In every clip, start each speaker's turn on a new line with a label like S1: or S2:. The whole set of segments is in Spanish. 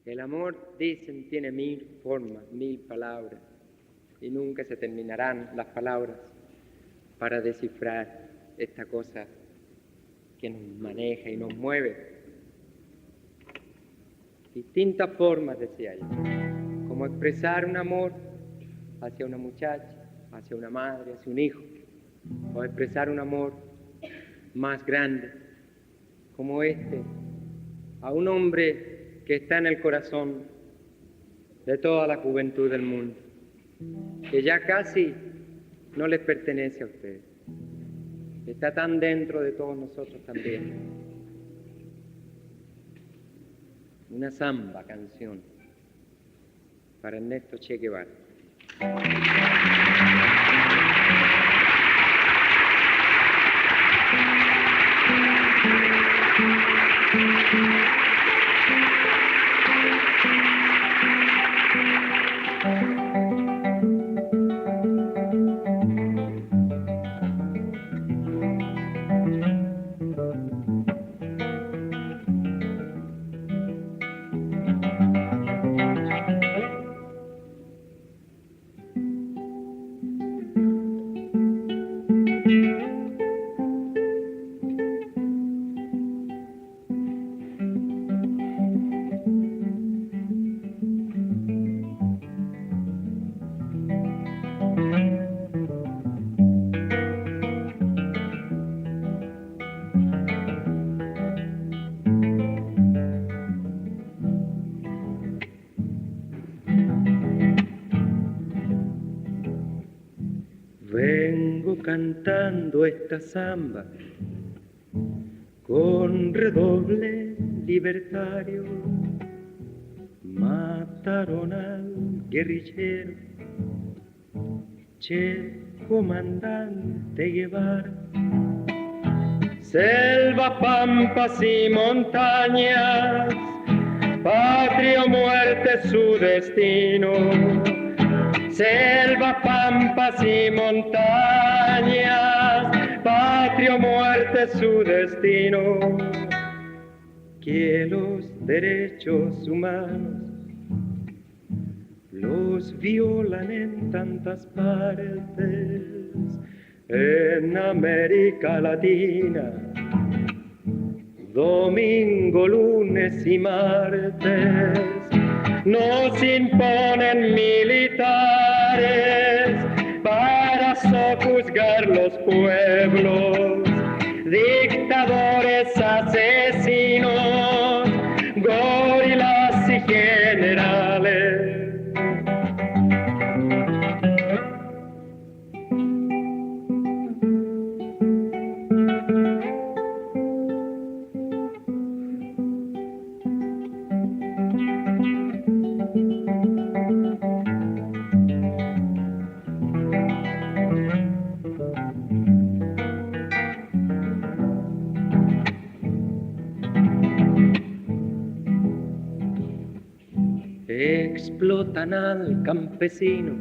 S1: El amor, dicen, tiene 1000 formas, 1000 palabras, y nunca se terminarán las palabras para descifrar esta cosa que nos maneja y nos mueve. Distintas formas, decía yo, como expresar un amor hacia una muchacha, hacia una madre, hacia un hijo, o expresar un amor más grande, como este, a un hombre que está en el corazón de toda la juventud del mundo, que ya casi no les pertenece a ustedes, está tan dentro de todos nosotros también. Una samba canción para Ernesto Che Guevara. Vengo cantando esta samba con redoble libertario. Mataron al guerrillero Che, comandante Guevara. Selva, pampas y montañas, patria o muerte su destino. Selva, pampas y montañas, patria o muerte su destino. Que los derechos humanos los violan en tantas partes, en América Latina, domingo, lunes y martes. Nos imponen militares para sojuzgar los pueblos, dictadores, asesinos, gorilas y generales. Explotan al campesino,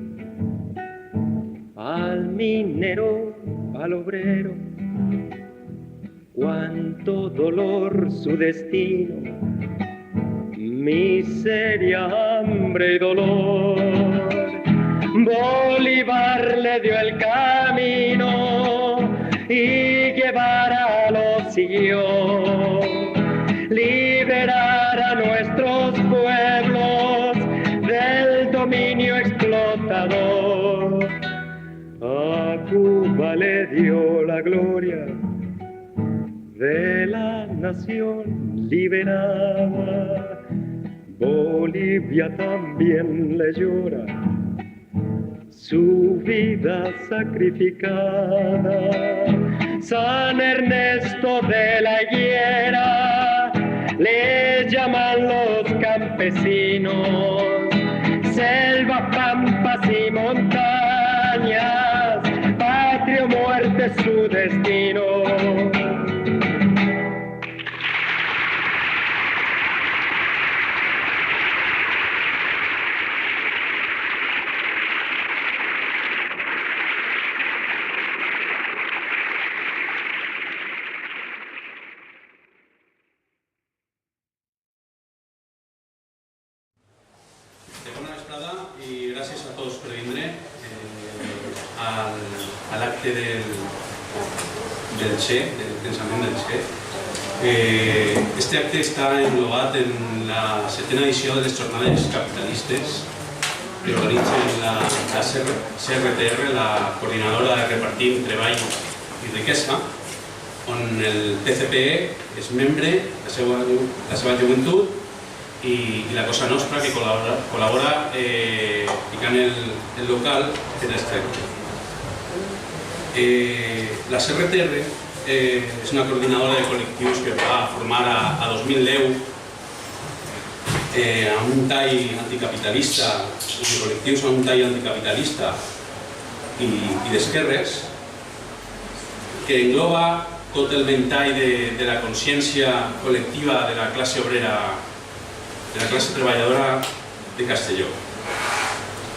S1: al minero, al obrero. Cuánto dolor su destino, miseria, hambre y dolor. Bolívar le dio el camino y Guevara lo siguió. Liberar a nuestros pueblos del dominio explotador. A Cuba le dio la gloria de la nación liberada. Bolivia también le llora su vida sacrificada. San Ernesto de la Higuera le llaman los campesinos. Selva, pampas y montañas, patria o muerte su destino.
S2: acte del Che, del pensament del Che. Este acte està englobat en la 7ª edició de les jornades capitalistes que organitzen la CRTR, la Coordinadora de Repartim Treball i Riquesa, on el PCPE és membre, la seva joventut, i la Cosa Nostra, que col·labora ficant el local per a este acte. La CRTR és una coordinadora de col·lectius que va formar a 2010 amb un tall anticapitalista, col·lectius amb un tall anticapitalista i d'esquerres, que engloba tot el ventall de la consciència col·lectiva de la classe obrera, de la classe treballadora de Castelló.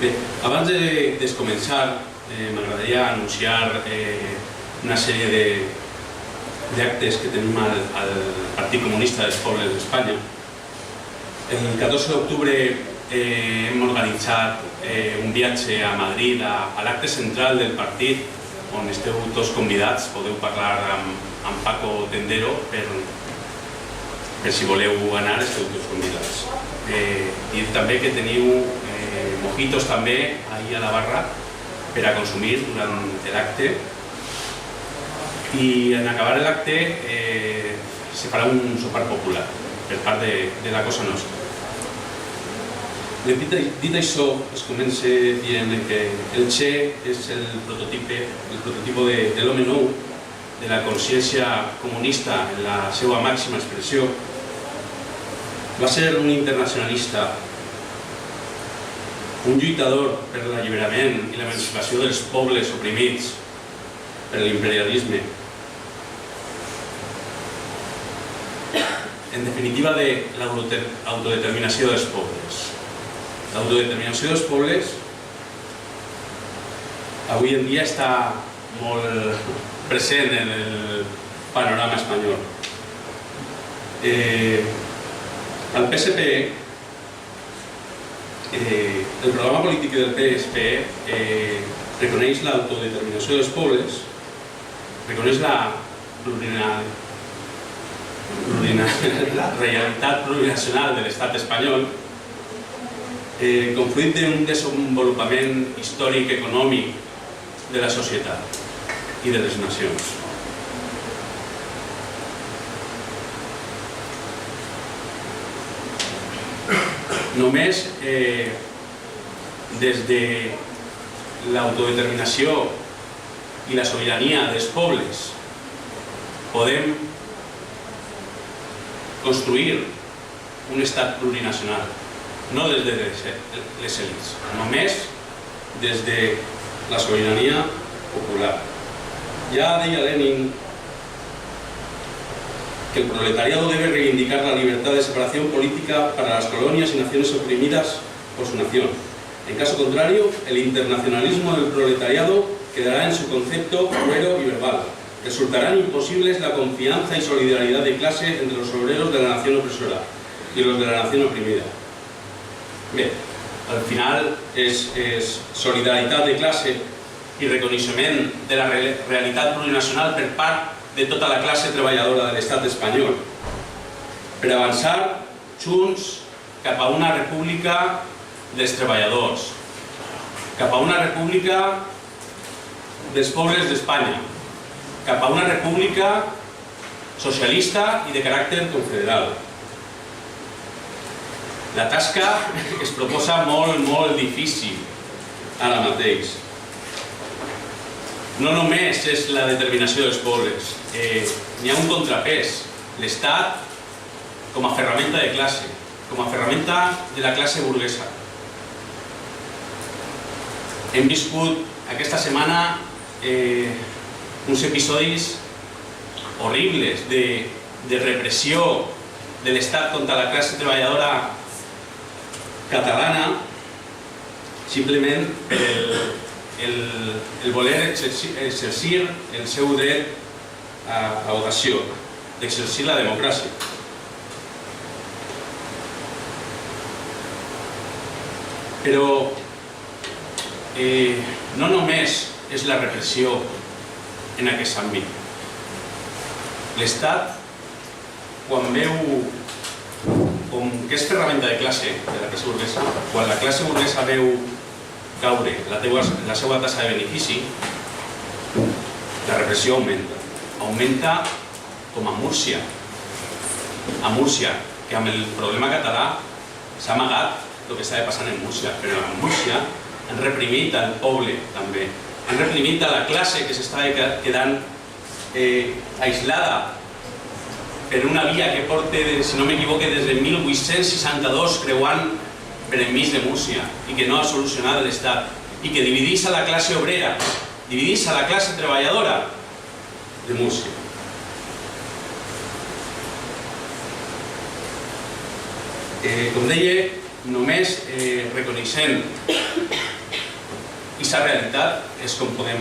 S2: Bé, abans de començar, m'agradaria anunciar una sèrie d'actes que tenim al Partit Comunista dels Pobles d'Espanya. El 14 d'octubre hem organitzat un viatge a Madrid, a l'acte central del partit, on esteu tots convidats. Podeu parlar amb Paco Tendero, per si voleu anar, esteu tots convidats. I també que teniu mojitos també ahí a la barra per a consumir durant l'acte. I en acabar l'acte se farà un sopar popular per part de la Cosa Nostra. Dit això, es comença dient que el Che és el prototipo de l'home nou, de la consciència comunista en la seva màxima expressió. Va ser un internacionalista, un lluitador per l'alliberament i l'emancipació dels pobles oprimits per l'imperialisme. En definitiva, de l'autodeterminació dels pobles. L'autodeterminació dels pobles avui en dia està molt present en el panorama espanyol. El PSPE, el programa polític del PSPE reconeix l'autodeterminació dels pobles, reconeix la realitat plurinacional de l'estat espanyol, com fruit d'un desenvolupament històric i econòmic de la societat i de les nacions. Només des de l'autodeterminació i la sobirania dels pobles podem construir un estat plurinacional, no des de les elits, només des de la sobirania popular. Ya deia Lenin que el proletariado debe reivindicar la libertad de separación política para las colonias y naciones oprimidas por su nación. En caso contrario, el internacionalismo del proletariado quedará en su concepto fuero y verbal. Resultarán imposibles la confianza y solidaridad de clase entre los obreros de la nación opresora y los de la nación oprimida. Bé, al final és solidaritat de classe i reconeixement de la realitat plurinacional per part de tota la classe treballadora de l'estat espanyol per avançar junts cap a una república dels treballadors, cap a una república dels pobles d'Espanya, cap a una república socialista i de caràcter confederal. La tasca es proposa molt difícil ara mateix. No només és la determinació dels pobles, n'hi ha un contrapès, l'Estat com a ferramenta de classe, com a ferramenta de la classe burguesa. Hem viscut aquesta setmana uns episodis horribles de repressió de l'Estat contra la classe treballadora catalana, simplement per el voler exercir el seu dret a votació, d'exercir la democràcia. Però no només és la repressió en aquest àmbit. L'Estat, quan veu com que és ferramenta de classe de la classe burguesa, quan la classe burguesa veu caure la seva tassa de benefici, la repressió augmenta. Augmenta com a Múrcia. A Múrcia, que amb el problema català s'ha amagat el que estava passant en Múrcia, però a Múrcia han reprimit el poble també. Han reprimit a la classe que s'estava quedant aislada per una via que porta, si no m'equivoque, des de 1862 creuant per enmig de Múrcia i que no ha solucionat l'Estat i que dividís a la classe obrera, dividís a la classe treballadora de Múrcia. Com deia, només reconeixent aquesta realitat és com podem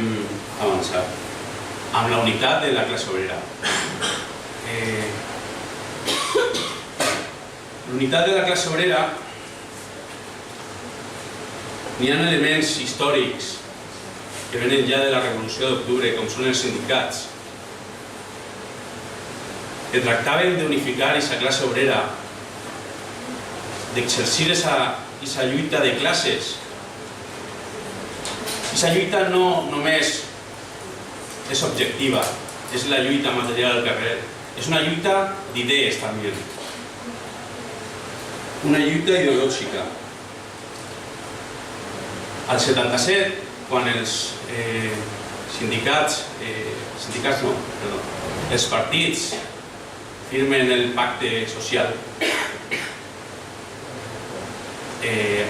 S2: avançar amb la unitat de la classe obrera. L'unitat de la classe obrera, n'hi ha elements històrics que venen ja de la Revolució d'Octubre, com són els sindicats, que tractaven d'unificar aquesta classe obrera, d'exercir aquesta lluita de classes. Aquesta lluita no només és objectiva, és la lluita material al carrer, és una lluita d'idees també, una lluita ideològica. Al 77, quan els els partits firmen el pacte social, el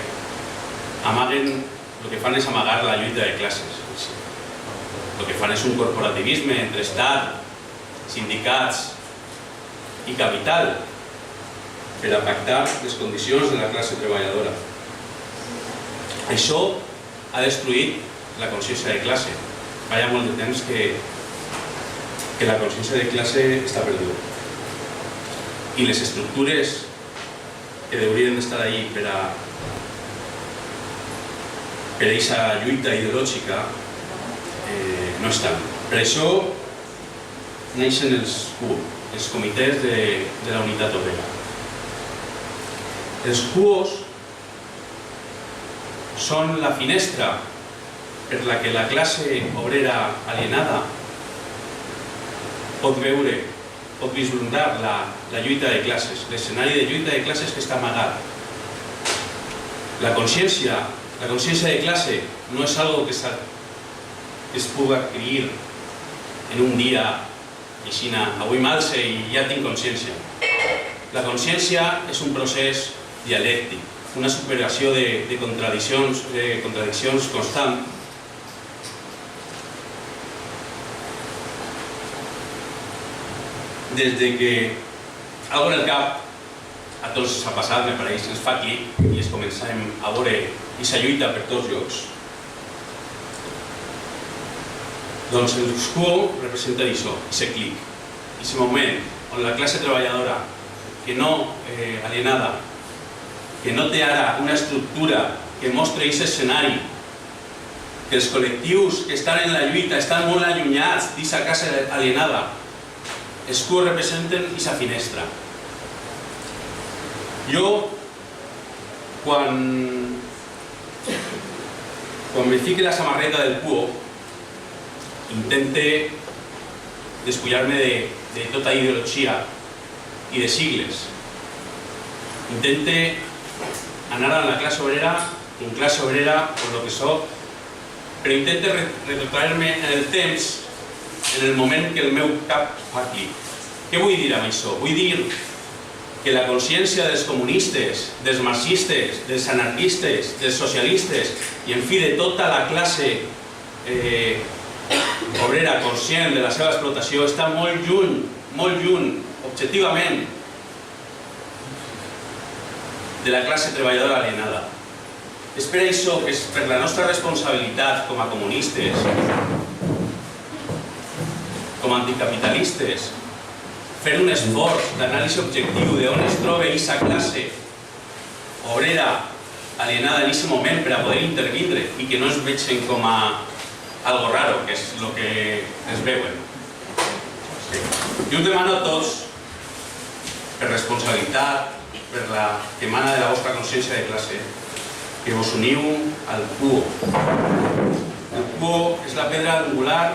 S2: que fan és amagar la lluita de classes. El que fan és un corporativisme entre Estat, sindicats i capital per a pactar les condicions de la classe treballadora. Això ha destruït la consciència de classe. Fa ja molt de temps que la consciència de classe està perduda. I les estructures que haurien d'estar allí per a aquesta lluita ideològica no estan. Per això neixen els comitès de la unitat obrera. Els CUOs són la finestra per la que la classe obrera alienada pot veure, pot vislumbrar la lluita de classes, l'escenari de lluita de classes que està amagat. La consciència de classe no és algo que es pugui adquirir en un dia així, avui m'alce i ja tinc consciència. La consciència és un procés dialèctic, una superació de contradiccions constant. Des que algo en el cap a tots s'ha passat, me pareix, ens fa clic i es comencem a veure aquesta lluita per tots llocs. Doncs el CUO representa això, aquest clic, aquest moment on la classe treballadora, que no alienada, que no té ara una estructura que mostri aquest escenari, que els col·lectius que estan en la lluita estan molt allunyats d'aquesta classe alienada, els CUO representen aquesta finestra. Jo, quan me fique la samarreta del CUO, intente despullar-me de tota ideologia i de sigles. Intente anar a la classe obrera, en classe obrera, per lo que soc, però intente retrotraer-me en el temps, en el moment que el meu cap fa clic. Què vull dir amb això? Vull dir que la consciència dels comunistes, dels marxistes, dels anarquistes, dels socialistes i, en fi, de tota la classe obrera conscient de la seva explotació està molt lluny, objectivament, de la classe treballadora alienada. És per això que és per la nostra responsabilitat com a comunistes, com a anticapitalistes, fer un esforç d'anàlisi objectiu d'on es troba aquesta classe obrera alienada en aquest moment per a poder intervindre i que no es vegin com a algo raro, que és el que es veuen. Sí. Jo us demano a tots, per responsabilitat, per la que emana de la vostra consciència de classe, que vos uniu al PUO. El PUO és la pedra angular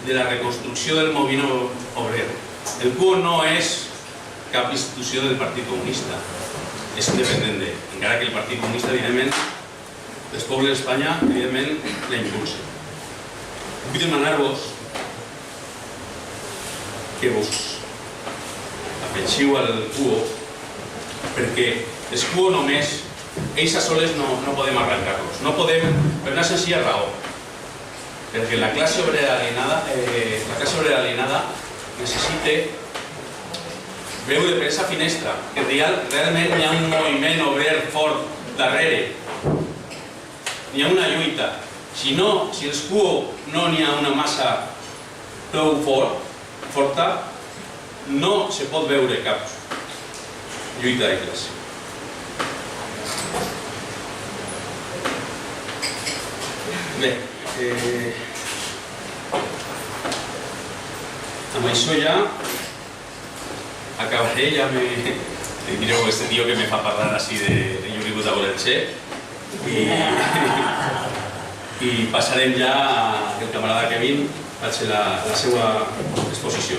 S2: de la reconstrucció del moviment obrer. El PUO no és cap institució del Partit Comunista, és independent d'ell, encara que el Partit Comunista, evidentment, els pobles d'Espanya, evidentment, la impulsa. Vull demanar-vos que vos afegiu al PUO, perquè els PUO només, ells a soles no podem arrencar-los. No podem, per una senzilla raó, perquè la classe obrera alienada necessita veure per aquesta finestra que realment hi ha un moviment obrer fort darrere. Hi ha una lluita. Si els PUO no n'hi ha una massa prou forta, no se pot veure cap lluita de classe. Bé, amb això ja acabaré, ja me direu este tío que me fa parlar així de Yuri Gutaborelche i passarem ja que el camarada Kevin faci la seva exposició.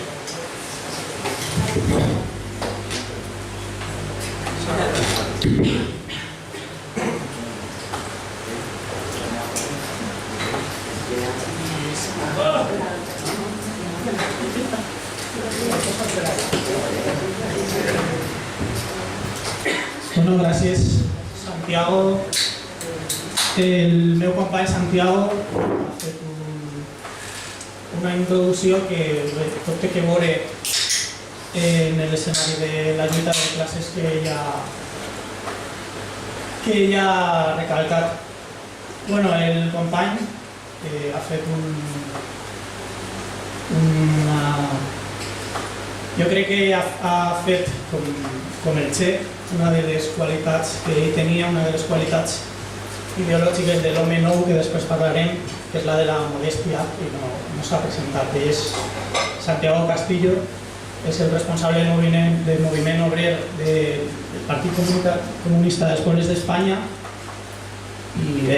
S3: Bueno, gràcies, Santiago. El meu company Santiago ha fet una introducció que tot té que veure en l'escenari de la lluita de classes que ja ha recalcat. Bueno, el company ha fet jo crec que ha fet com el Che, una de les qualitats que ell tenia, una de les qualitats ideològiques de l'home nou, que després parlarem, que és la de la modèstia, i no s'ha presentat. És Santiago Castillo, és el responsable del moviment obrer del Partit Comunista dels Pobles d'Espanya, i bé,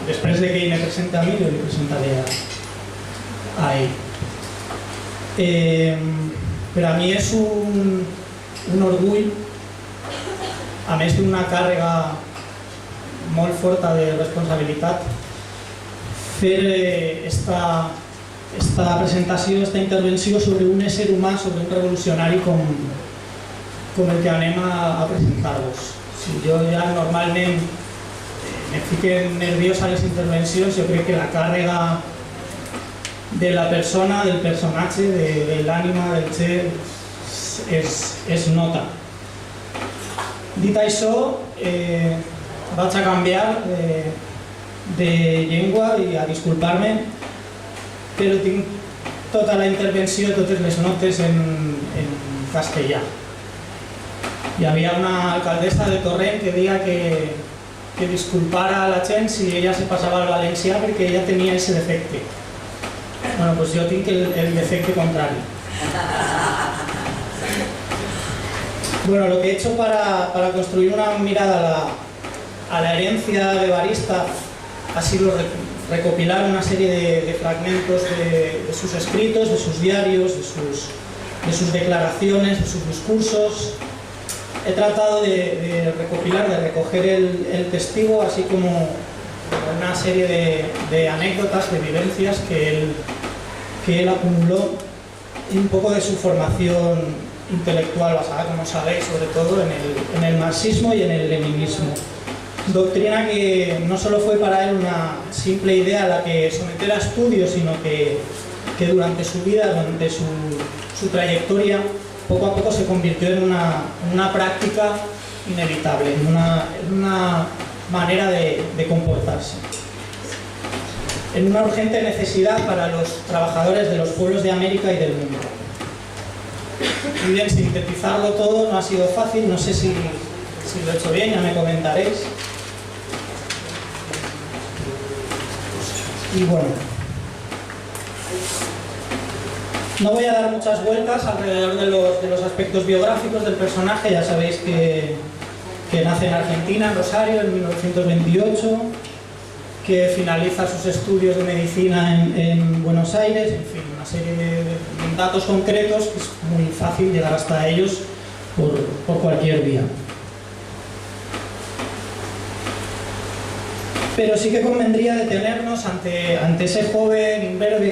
S3: després de que ell me presenta a mi, jo li presentaré a ell. Per a mi és un orgull, a més d'una càrrega molt forta de responsabilitat, fer esta presentació, esta intervenció sobre un ésser humà, sobre un revolucionari com el que anem a presentar-vos. Si jo ja normalment me fique nerviós a les intervencions, jo crec que la càrrega de la persona, del personatge, de l'ànima, del Che, es nota. Dit això, vaig a canviar de llengua i a disculpar-me, però tinc tota la intervenció, totes les notes en castellà. Hi havia una alcaldessa de Torrent que deia que disculpara a la gent si ella se passava al valencià perquè ella tenia aquest defecte. Bueno, pues yo tengo el defecto contrario. Bueno, lo que he hecho para construir una mirada a la herencia de Barista ha sido recopilar una serie de fragmentos de sus escritos, de sus diarios, de sus declaraciones, de sus discursos. He tratado de recopilar, de recoger el testigo, así como una serie de anécdotas, de vivencias que él acumuló, y un poco de su formación intelectual basada, como sabéis, sobre todo en el marxismo y en el leninismo. Doctrina que no solo fue para él una simple idea a la que someter a estudio, sino que durante su vida, durante su trayectoria, poco a poco se convirtió en una práctica inevitable, en una manera de comportarse. En una urgente necesidad para los trabajadores de los pueblos de América y del mundo. Y bien, sintetizarlo todo no ha sido fácil, no sé si lo he hecho bien, ya me comentaréis. Y bueno, No voy a dar muchas vueltas alrededor de los aspectos biográficos del personaje. Ya sabéis que nace en Argentina, en Rosario, en 1928, que finaliza sus estudios de medicina en Buenos Aires, en fin, una serie de datos concretos que es muy fácil llegar hasta ellos por cualquier vía. Pero sí que convendría detenernos ante ese joven imberbe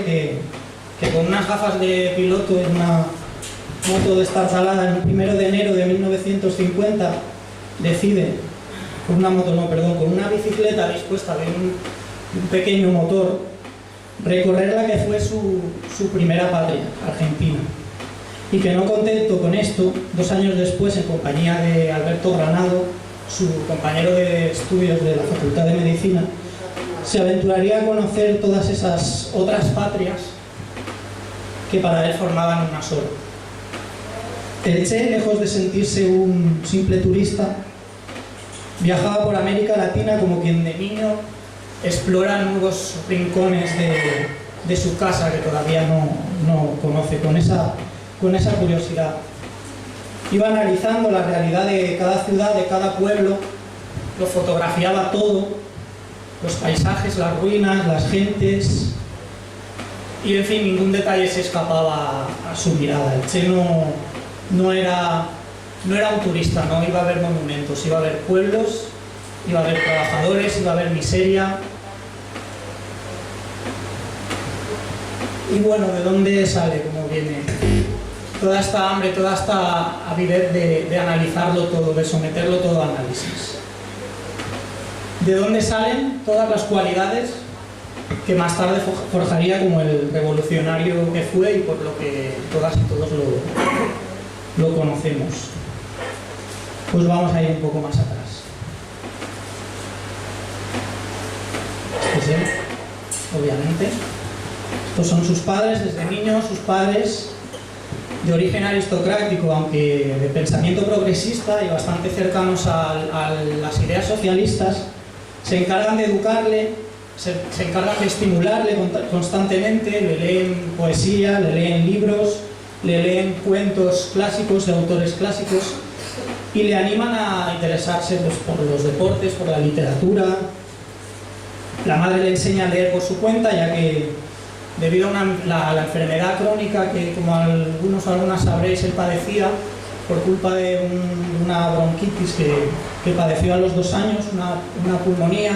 S3: que con unas gafas de piloto en una moto destartalada el 1 de enero de 1950 decide, con una bicicleta dispuesta de un pequeño motor, recorrer la que fue su primera patria, Argentina. Y que no contento con esto, 2 años después, en compañía de Alberto Granado, su compañero de estudios de la Facultad de Medicina, se aventuraría a conocer todas esas otras patrias que para él formaban una sola. El Che, lejos de sentirse un simple turista, viajaba por América Latina como quien de niño explora nuevos rincones de su casa que todavía no conoce, con esa curiosidad. Iba analizando la realidad de cada ciudad, de cada pueblo, lo fotografiaba todo, los paisajes, las ruinas, las gentes, y en fin, ningún detalle se escapaba a su mirada. El Che no era un turista, no iba a ver monumentos, iba a ver pueblos, iba a ver trabajadores, iba a ver miseria. Y bueno, ¿de dónde sale? ¿Cómo viene? Toda esta hambre, toda esta avidez de analizarlo todo, de someterlo todo a análisis. ¿De dónde salen todas las cualidades que más tarde forjaría como el revolucionario que fue y por lo que todas y todos lo conocemos? Pues vamos a ir un poco más atrás. Este es él, obviamente. Estos son sus padres, desde niños, sus padres de origen aristocrático, aunque de pensamiento progresista y bastante cercanos a las ideas socialistas, se encargan de educarle, se encargan de estimularle constantemente, le leen poesía, le leen libros, le leen cuentos clásicos de autores clásicos y le animan a interesarse pues, por los deportes, por la literatura. La madre le enseña a leer por su cuenta, ya que debido a la enfermedad crónica que, como algunos o algunas sabréis, él padecía por culpa de una bronquitis que padeció a los 2 años, una pulmonía.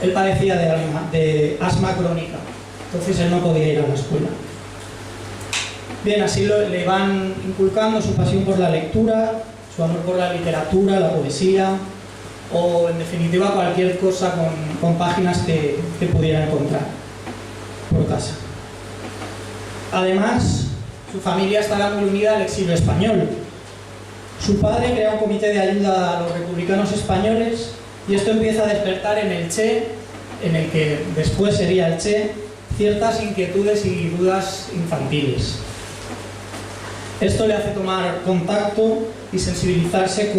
S3: Él padecía de asma crónica, entonces él no podía ir a la escuela. Bien, así le van inculcando su pasión por la lectura, su amor por la literatura, la poesía, o en definitiva cualquier cosa con páginas que pudiera encontrar por casa. Además, su familia estará muy unida al exilio español. Su padre crea un comité de ayuda a los republicanos españoles y esto empieza a despertar en el Che, en el que después sería el Che, ciertas inquietudes y dudas infantiles. Esto le hace tomar contacto y sensibilizarse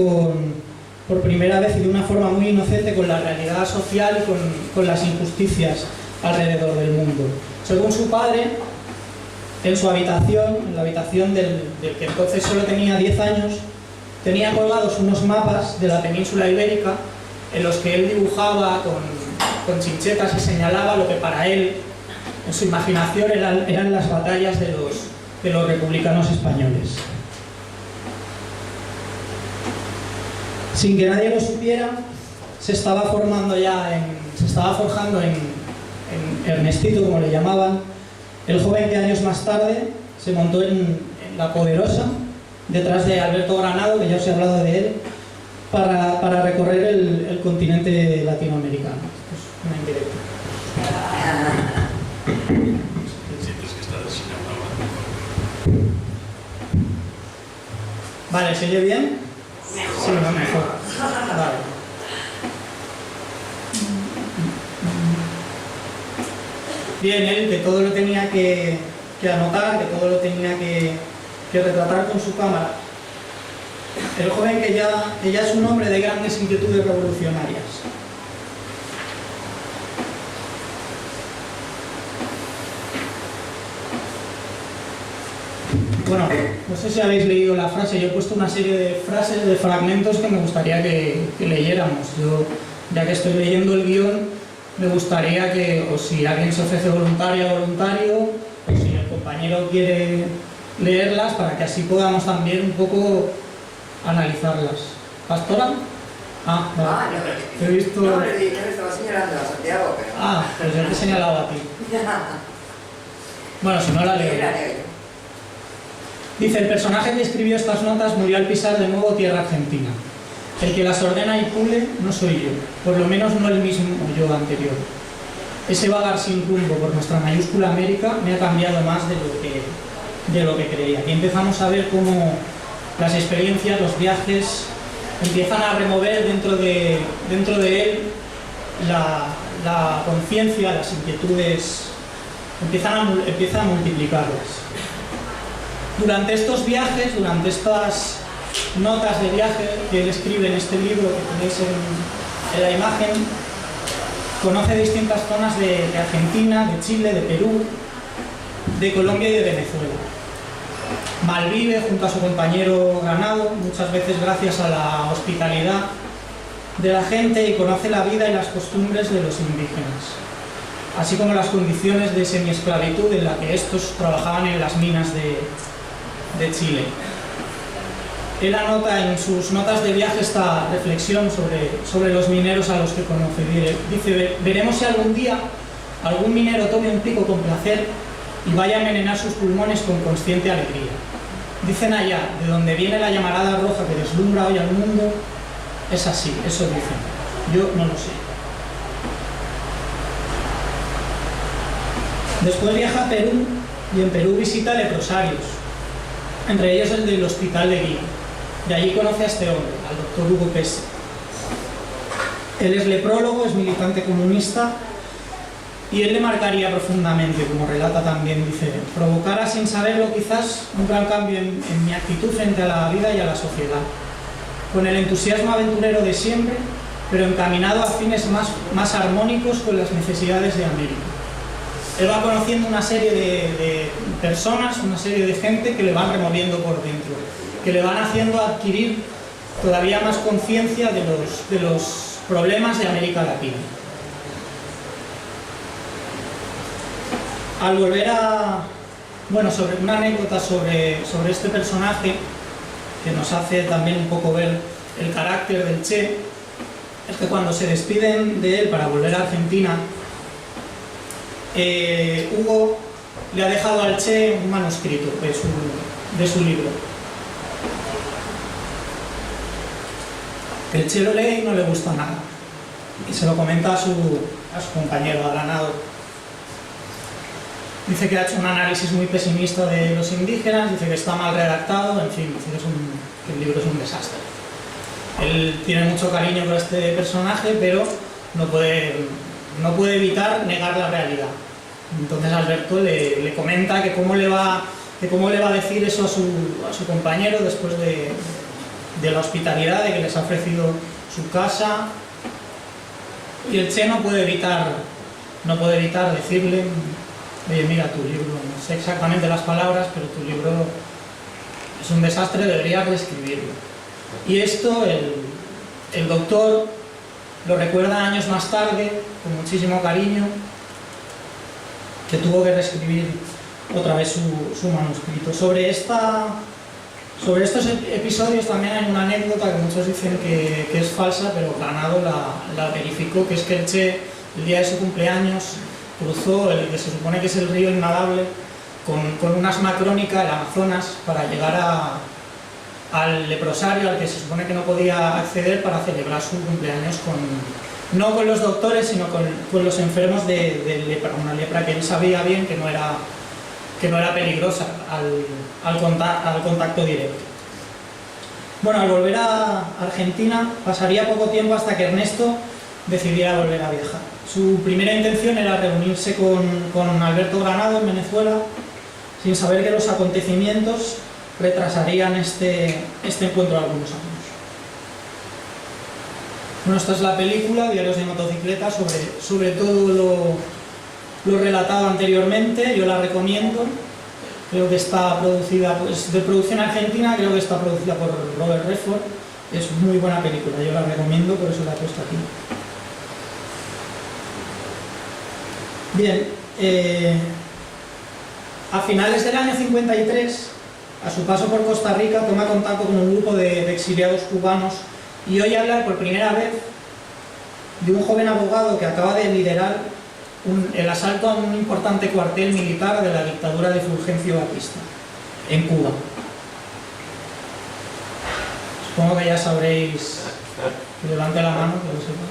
S3: por primera vez y de una forma muy inocente con la realidad social y con las injusticias alrededor del mundo. Según su padre, en su habitación, en la habitación del que entonces solo tenía 10 años, tenía colgados unos mapas de la península ibérica en los que él dibujaba con chinchetas y señalaba lo que para él, en su imaginación, eran las batallas de los republicanos españoles. Sin que nadie lo supiera, se estaba forjando en Ernestito, como le llamaban, el joven que años más tarde se montó en La Poderosa, detrás de Alberto Granado, que ya os he hablado de él, para recorrer el continente latinoamericano. Esto es una indirecta. Vale, ¿se oye bien? Sí, no, mejor. Vale. Bien, él que todo lo tenía que anotar, que todo lo tenía que retratar con su cámara. El joven que ya es un hombre de grandes inquietudes revolucionarias. Bueno, no sé si habéis leído la frase, yo he puesto una serie de frases, de fragmentos que me gustaría que leyéramos. Yo, ya que estoy leyendo el guión, me gustaría que, o si alguien se ofrece voluntario, o si el compañero quiere leerlas, para que así podamos también un poco analizarlas. ¿Pastora? Ah, vale.
S4: Ah, no,
S3: He visto...
S4: no, le estaba señalando a Santiago, pero...
S3: Ah, pues yo te he señalado a ti. Bueno, si no la leo. Dice, el personaje que escribió estas notas murió al pisar de nuevo tierra argentina. El que las ordena y pule no soy yo, por lo menos no el mismo yo anterior. Ese vagar sin rumbo por nuestra mayúscula América me ha cambiado más de lo que creía. Y empezamos a ver cómo las experiencias, los viajes, empiezan a remover dentro de él la conciencia, las inquietudes, empiezan a multiplicarlas. Durante estos viajes, durante estas notas de viaje que él escribe en este libro que tenéis en la imagen, conoce distintas zonas de Argentina, de Chile, de Perú, de Colombia y de Venezuela. Malvive junto a su compañero Granado, muchas veces gracias a la hospitalidad de la gente, y conoce la vida y las costumbres de los indígenas, así como las condiciones de semiesclavitud en la que estos trabajaban en las minas de Chile. Él anota en sus notas de viaje esta reflexión sobre los mineros a los que conoce. Dice, veremos si algún día algún minero tome un pico con placer y vaya a envenenar sus pulmones con consciente alegría. Dicen allá, de donde viene la llamarada roja que deslumbra hoy al mundo, es así, eso dicen. Yo no lo sé. Después viaja a Perú y en Perú visita leprosarios, entre ellos el del hospital de Guía. De allí conoce a este hombre, al doctor Hugo Pese. Él es leprólogo, es militante comunista, y él le marcaría profundamente, como relata también, dice, provocara sin saberlo quizás un gran cambio en mi actitud frente a la vida y a la sociedad, con el entusiasmo aventurero de siempre, pero encaminado a fines más armónicos con las necesidades de América. Él va conociendo una serie de personas, una serie de gente que le van removiendo por dentro, que le van haciendo adquirir todavía más conciencia de los problemas de América Latina. Al volver sobre una anécdota sobre este personaje, que nos hace también un poco ver el carácter del Che, es que cuando se despiden de él para volver a Argentina, Hugo le ha dejado al Che un manuscrito de su libro. El Che lo lee y no le gusta nada, y se lo comenta a su compañero, a Granado. Dice que ha hecho un análisis muy pesimista de los indígenas, dice que está mal redactado, en fin, dice que el libro es un desastre. Él tiene mucho cariño por este personaje, pero no puede evitar negar la realidad. Entonces Alberto le comenta que cómo le va a decir eso a su compañero después de la hospitalidad, de que les ha ofrecido su casa, y el Che no puede evitar decirle, oye, mira, tu libro, no sé exactamente las palabras, pero tu libro es un desastre, deberías reescribirlo. Y esto el doctor lo recuerda años más tarde, con muchísimo cariño, que tuvo que reescribir otra vez su manuscrito. Sobre estos episodios también hay una anécdota que muchos dicen que es falsa, pero Granado la verificó, que es que el Che, el día de su cumpleaños, cruzó el que se supone que es el río Innavable con una asma crónica, el Amazonas, para llegar al leprosario al que se supone que no podía acceder para celebrar su cumpleaños no con los doctores, sino con los enfermos de lepra, una lepra que él sabía bien que no era peligrosa al contacto directo. Bueno, al volver a Argentina pasaría poco tiempo hasta que Ernesto decidiera volver a viajar. Su primera intención era reunirse con Alberto Granado en Venezuela, sin saber que los acontecimientos retrasarían este encuentro algunos años. Bueno, esta es la película, Diarios de motocicleta, sobre todo lo relatado anteriormente. Yo la recomiendo. creo que está producida, pues de producción argentina, creo que está producida por Robert Redford. Es muy buena película, yo la recomiendo, por eso la he puesto aquí. Bien, a finales del año 53, a su paso por Costa Rica, toma contacto con un grupo de exiliados cubanos y oye hablar por primera vez de un joven abogado que acaba de liderar el asalto a un importante cuartel militar de la dictadura de Fulgencio Batista, en Cuba. Supongo que ya sabréis, que levante la mano, que lo sepa.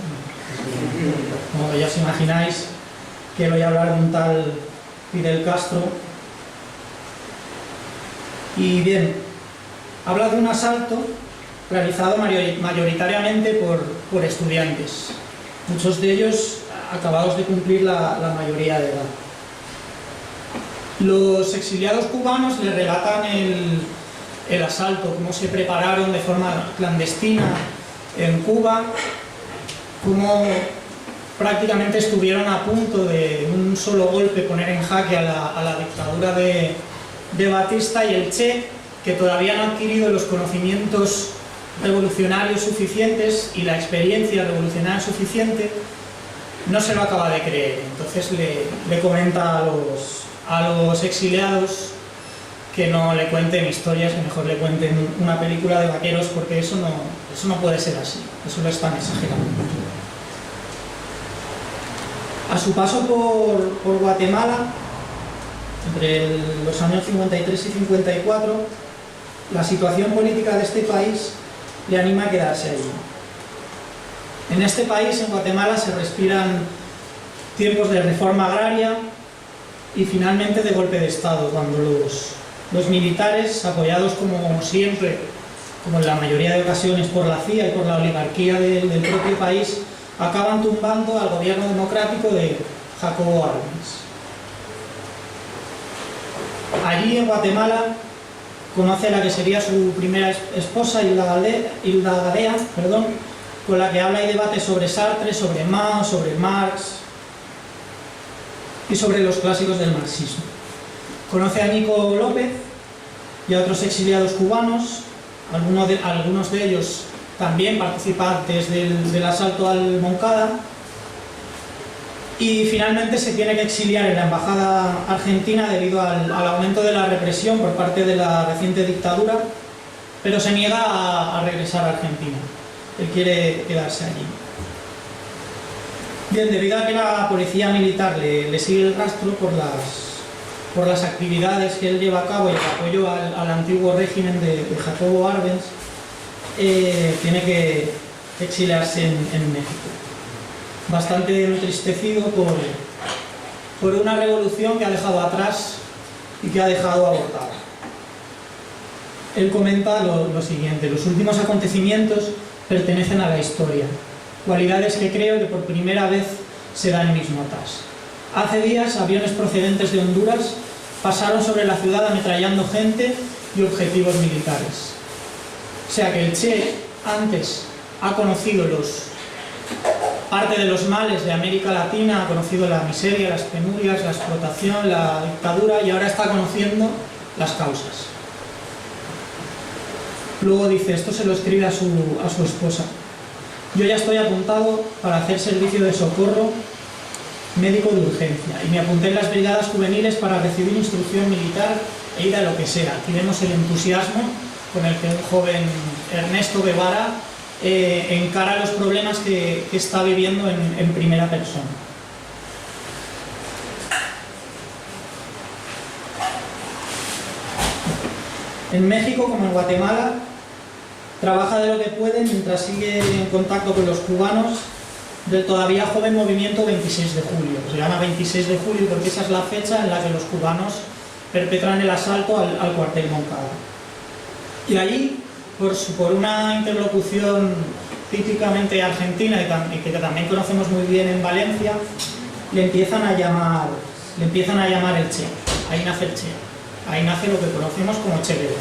S3: Como que ya os imagináis que voy a hablar de un tal Fidel Castro. Y bien, habla de un asalto realizado mayoritariamente por estudiantes, muchos de ellos acabados de cumplir la mayoría de edad. Los exiliados cubanos le relatan el asalto, cómo se prepararon de forma clandestina en Cuba, cómo prácticamente estuvieron a punto de un solo golpe poner en jaque a la dictadura de Batista, y el Che, que todavía no ha adquirido los conocimientos revolucionarios suficientes y la experiencia revolucionaria suficiente, no se lo acaba de creer. Entonces le comenta a los exiliados que no le cuenten historias, que mejor le cuenten una película de vaqueros, porque eso no puede ser así, eso lo están exagerando. A su paso por Guatemala, entre los años 53 y 54, la situación política de este país le anima a quedarse allí. En este país, en Guatemala, se respiran tiempos de reforma agraria y finalmente de golpe de Estado, cuando los militares, apoyados como siempre, como en la mayoría de ocasiones por la CIA y por la oligarquía del propio país, acaban tumbando al gobierno democrático de Jacobo Arbenz. Allí en Guatemala conoce a la que sería su primera esposa, Hilda Gadea, con la que habla y debate sobre Sartre, sobre Mao, sobre Marx y sobre los clásicos del marxismo. Conoce a Nico López y a otros exiliados cubanos, algunos de ellos también participantes del asalto al Moncada, y finalmente se tiene que exiliar en la embajada argentina debido al aumento de la represión por parte de la reciente dictadura, pero se niega a regresar a Argentina. Él quiere quedarse allí. Bien, debido a que la policía militar le sigue el rastro por las actividades que él lleva a cabo y el apoyo al antiguo régimen de Jacobo Arbenz, tiene que exiliarse en México. Bastante entristecido por una revolución que ha dejado atrás y que ha dejado abortada. Él comenta lo siguiente: los últimos acontecimientos pertenecen a la historia, cualidades que creo que por primera vez se dan en mis notas. Hace días, aviones procedentes de Honduras pasaron sobre la ciudad ametrallando gente y objetivos militares. O sea que el Che antes ha conocido parte de los males de América Latina, ha conocido la miseria, las penurias, la explotación, la dictadura, y ahora está conociendo las causas. Luego dice, esto se lo escribe a su esposa: yo ya estoy apuntado para hacer servicio de socorro médico de urgencia y me apunté en las brigadas juveniles para recibir instrucción militar e ir a lo que sea. Aquí vemos el entusiasmo con el que un joven Ernesto Guevara encara los problemas que está viviendo en primera persona. En México, como en Guatemala, trabaja de lo que puede mientras sigue en contacto con los cubanos del todavía joven movimiento 26 de julio. Se llama 26 de julio porque esa es la fecha en la que los cubanos perpetran el asalto al cuartel Moncada. Y allí, por una interlocución típicamente argentina y que también conocemos muy bien en Valencia, le empiezan a llamar el Che. Ahí nace el Che. Ahí nace lo que conocemos como Che Guevara.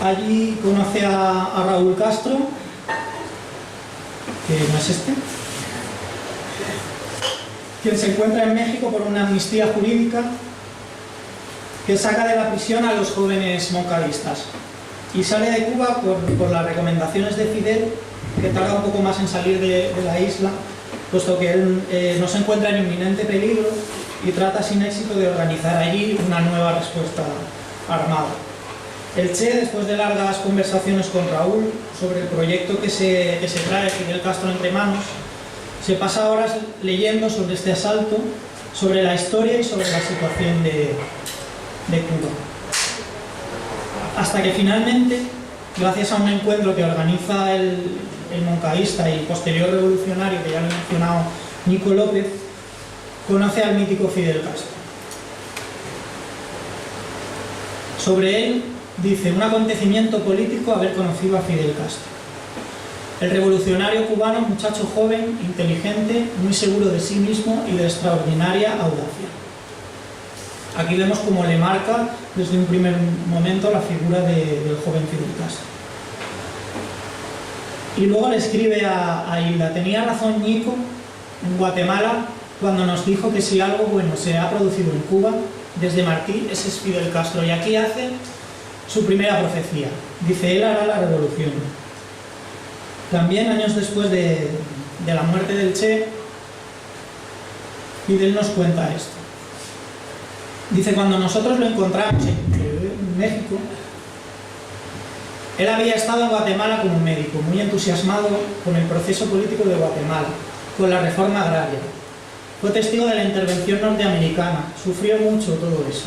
S3: Allí conoce a Raúl Castro, que no es este, quien se encuentra en México por una amnistía jurídica que saca de la prisión a los jóvenes moncadistas. Y sale de Cuba por las recomendaciones de Fidel, que tarda un poco más en salir de la isla, puesto que él no se encuentra en inminente peligro y trata sin éxito de organizar allí una nueva respuesta armada. El Che, después de largas conversaciones con Raúl sobre el proyecto que se trae Fidel Castro entre manos, se pasa horas leyendo sobre este asalto, sobre la historia y sobre la situación de Cuba. Hasta que finalmente, gracias a un encuentro que organiza el moncaísta y posterior revolucionario, que ya lo he mencionado, Nico López, conoce al mítico Fidel Castro. Sobre él dice: un acontecimiento político haber conocido a Fidel Castro. El revolucionario cubano, muchacho joven, inteligente, muy seguro de sí mismo y de extraordinaria audacia. Aquí vemos cómo le marca desde un primer momento la figura del joven Fidel Castro. Y luego le escribe a Hilda: tenía razón Nico en Guatemala cuando nos dijo que si algo bueno se ha producido en Cuba desde Martí, ese es Fidel Castro. Y aquí hace su primera profecía. Dice: él hará la revolución. También años después de la muerte del Che, Fidel nos cuenta esto. Dice: cuando nosotros lo encontramos en México, él había estado en Guatemala como médico, muy entusiasmado con el proceso político de Guatemala, con la reforma agraria. Fue testigo de la intervención norteamericana, sufrió mucho todo eso.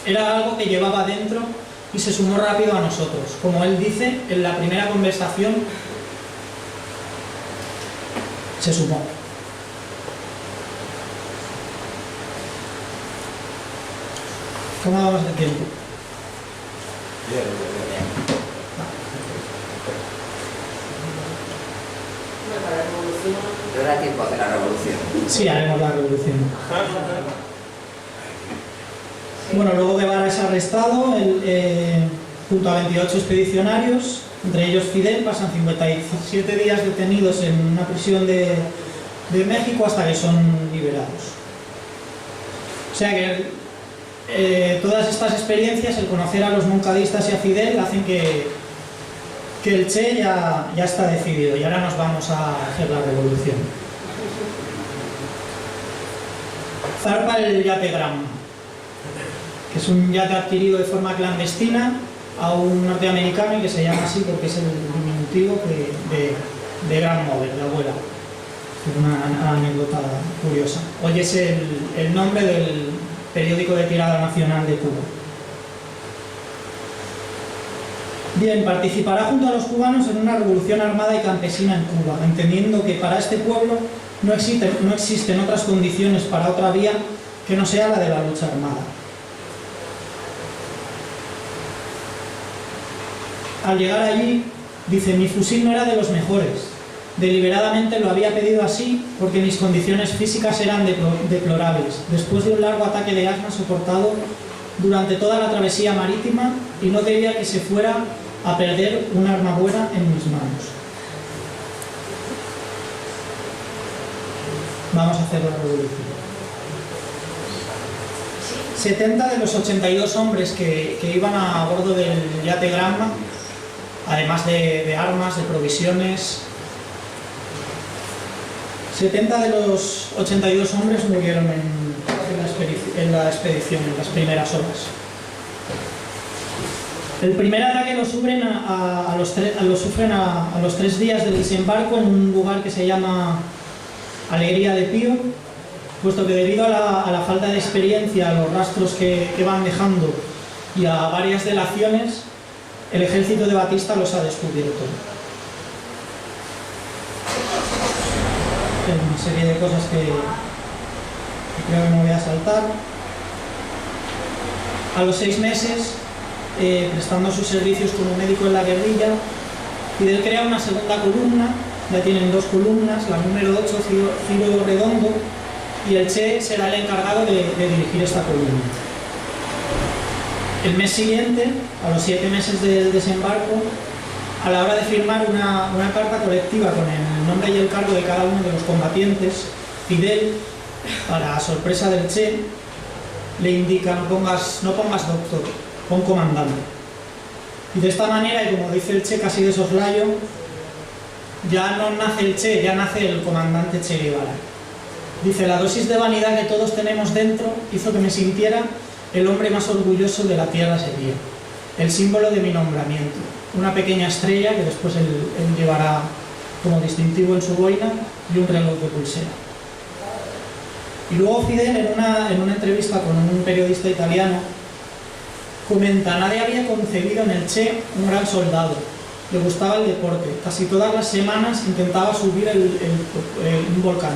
S3: Era algo que llevaba dentro y se sumó rápido a nosotros. Como él dice, en la primera conversación se sumó. ¿Cómo vamos de tiempo?
S4: ¿No da tiempo a hacer la revolución?
S3: Sí, haremos la revolución. Bueno, luego Guevara es arrestado junto a 28 expedicionarios, entre ellos Fidel. Pasan 57 días detenidos en una prisión de México hasta que son liberados. O sea que todas estas experiencias, el conocer a los moncadistas y a Fidel, hacen que el Che ya está decidido y ahora nos vamos a hacer la revolución. Zarpa el yate Granma, que es un yate adquirido de forma clandestina a un norteamericano y que se llama así porque es el diminutivo de Grandmother, de abuela. Es una anécdota curiosa. Hoy es el nombre del periódico de tirada nacional de Cuba. Bien, participará junto a los cubanos en una revolución armada y campesina en Cuba, entendiendo que para este pueblo no existen otras condiciones para otra vía que no sea la de la lucha armada. Al llegar allí, dice: mi fusil no era de los mejores. Deliberadamente lo había pedido así porque mis condiciones físicas eran deplorables, después de un largo ataque de asma soportado durante toda la travesía marítima, y no quería que se fuera a perder un arma buena en mis manos. Vamos a hacer la revolución. 70 de los 82 hombres que iban a bordo del yate Granma, además de armas, de provisiones, 70 de los 82 hombres murieron en la expedición, en las primeras horas. El primer ataque lo sufren a los 3 días del desembarco en un lugar que se llama Alegría de Pío, puesto que debido a la falta de experiencia, a los rastros que van dejando y a varias delaciones, el ejército de Batista los ha descubierto. Hay una serie de cosas que creo que me voy a saltar. A los 6 meses, prestando sus servicios como médico en la guerrilla, Fidel crea una segunda columna. Ya tienen 2 columnas, la número 8, Ciro Redondo, y el Che será el encargado de dirigir esta columna. El mes siguiente, a los 7 meses del desembarco, a la hora de firmar una carta colectiva con el nombre y el cargo de cada uno de los combatientes, Fidel para sorpresa del Che, le indica no pongas doctor, pon comandante. Y de esta manera, y como dice el Che casi de soslayo, ya no nace el Che, ya nace el comandante Che Guevara. Dice, la dosis de vanidad que todos tenemos dentro hizo que me sintiera el hombre más orgulloso de la tierra sería, el símbolo de mi nombramiento, una pequeña estrella que después él llevará como distintivo en su boina y un reloj de pulsera. Y luego Fidel, en una entrevista con un periodista italiano, comenta, nadie había concebido en el Che un gran soldado, le gustaba el deporte, casi todas las semanas intentaba subir un volcán.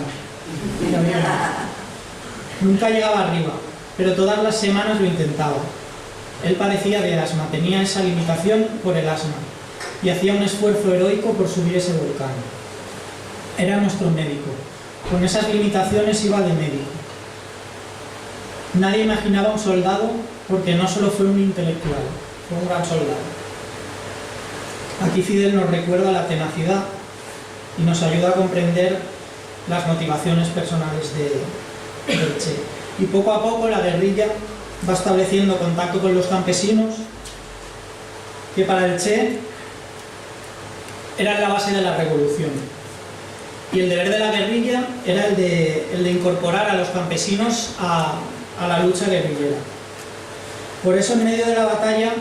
S3: Nunca llegaba arriba, pero todas las semanas lo intentaba. Él padecía de asma, tenía esa limitación por el asma y hacía un esfuerzo heroico por subir ese volcán. Era nuestro médico, con esas limitaciones iba de médico. Nadie imaginaba un soldado porque no solo fue un intelectual, fue un gran soldado. Aquí Fidel nos recuerda la tenacidad y nos ayuda a comprender las motivaciones personales del Che. Y poco a poco la guerrilla va estableciendo contacto con los campesinos, que para el Che eran la base de la revolución. Y el deber de la guerrilla era el de incorporar a los campesinos a la lucha guerrillera. Por eso, en medio de la batalla,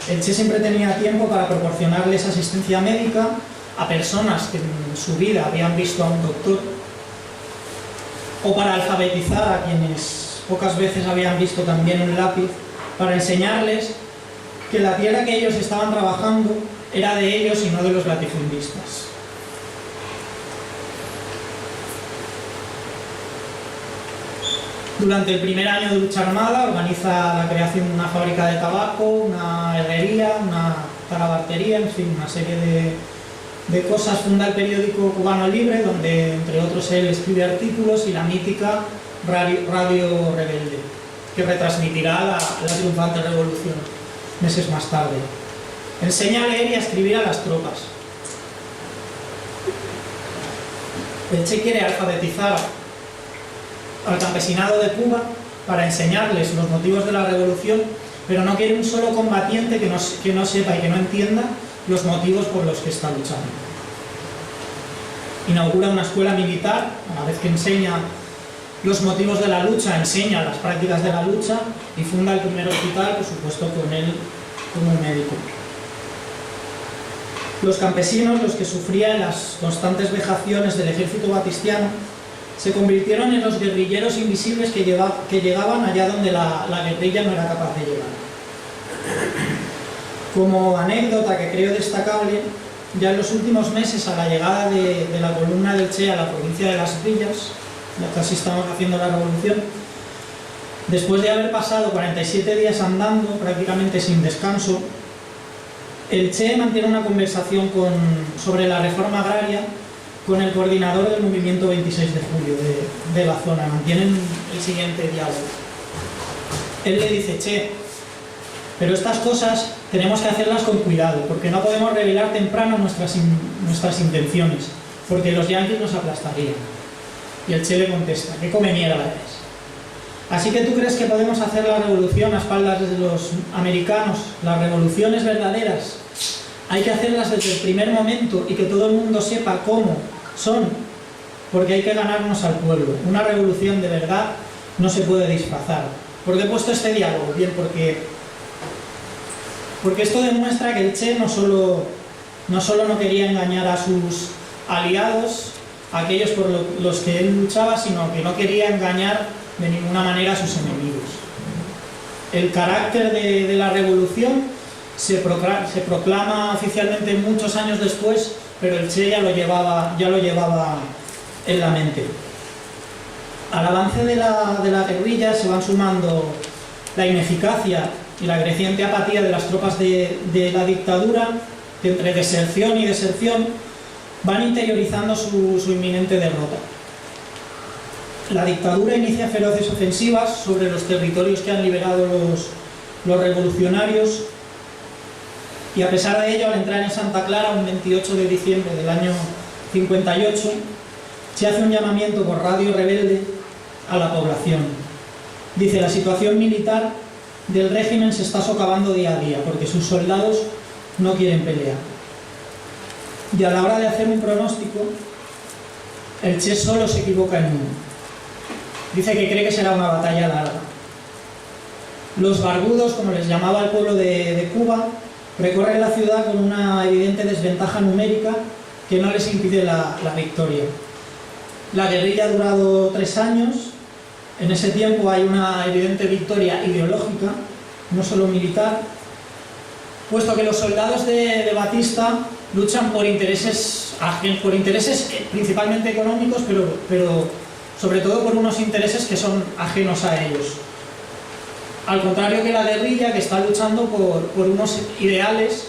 S3: el Che siempre tenía tiempo para proporcionarles asistencia médica a personas que en su vida habían visto a un doctor, o para alfabetizar a quienes pocas veces habían visto también un lápiz, para enseñarles que la tierra que ellos estaban trabajando era de ellos y no de los latifundistas. Durante el primer año de lucha armada organiza la creación de una fábrica de tabaco, una herrería, una talabartería, en fin, una serie de cosas. Funda el periódico Cubano Libre, donde entre otros él escribe artículos, y la mítica Radio Rebelde, que retransmitirá la triunfante revolución meses más tarde. Enseña a leer y a escribir a las tropas. El Che quiere alfabetizar al campesinado de Cuba para enseñarles los motivos de la revolución, pero no quiere un solo combatiente que no sepa y que no entienda los motivos por los que está luchando. Inaugura una escuela militar, a la vez que enseña los motivos de la lucha, enseña las prácticas de la lucha, y funda el primer hospital, por supuesto con él como médico. Los campesinos, los que sufrían las constantes vejaciones del ejército batistiano, se convirtieron en los guerrilleros invisibles que llegaban allá donde la guerrilla no era capaz de llegar. Como anécdota que creo destacable, ya en los últimos meses, a la llegada de la columna del Che a la provincia de Las Villas, ya casi estamos haciendo la revolución, después de haber pasado 47 días andando, prácticamente sin descanso, el Che mantiene una conversación sobre la reforma agraria con el coordinador del movimiento 26 de julio de la zona. Mantienen el siguiente diálogo. Él le dice, Che, pero estas cosas tenemos que hacerlas con cuidado, porque no podemos revelar temprano nuestras intenciones, porque los yanquis nos aplastarían. Y el Che le contesta, ¿qué come mierda eres? Así que tú crees que podemos hacer la revolución a espaldas de los americanos. Las revoluciones verdaderas hay que hacerlas desde el primer momento y que todo el mundo sepa cómo son, porque hay que ganarnos al pueblo. Una revolución de verdad no se puede disfrazar. ¿Por qué he puesto este diálogo? Bien, porque esto demuestra que el Che no solo no quería engañar a sus aliados, a aquellos por los que él luchaba, sino que no quería engañar de ninguna manera a sus enemigos. El carácter de la revolución se proclama oficialmente muchos años después, pero el Che ya lo llevaba en la mente. Al avance de la guerrilla se van sumando la ineficacia y la creciente apatía de las tropas de la dictadura, que entre deserción y deserción van interiorizando su inminente derrota. La dictadura inicia feroces ofensivas sobre los territorios que han liberado los revolucionarios, y a pesar de ello, al entrar en Santa Clara un 28 de diciembre del año 58, se hace un llamamiento por Radio Rebelde a la población. Dice: la situación militar del régimen se está socavando día a día porque sus soldados no quieren pelear. Y a la hora de hacer un pronóstico, el Che solo se equivoca en uno. Dice que cree que será una batalla larga. Los barbudos, como les llamaba el pueblo de Cuba, recorren la ciudad con una evidente desventaja numérica que no les impide la victoria. La guerrilla ha durado 3 años. En ese tiempo hay una evidente victoria ideológica, no solo militar, puesto que los soldados de Batista luchan por intereses principalmente económicos, pero sobre todo por unos intereses que son ajenos a ellos. Al contrario que la guerrilla, que está luchando por unos ideales,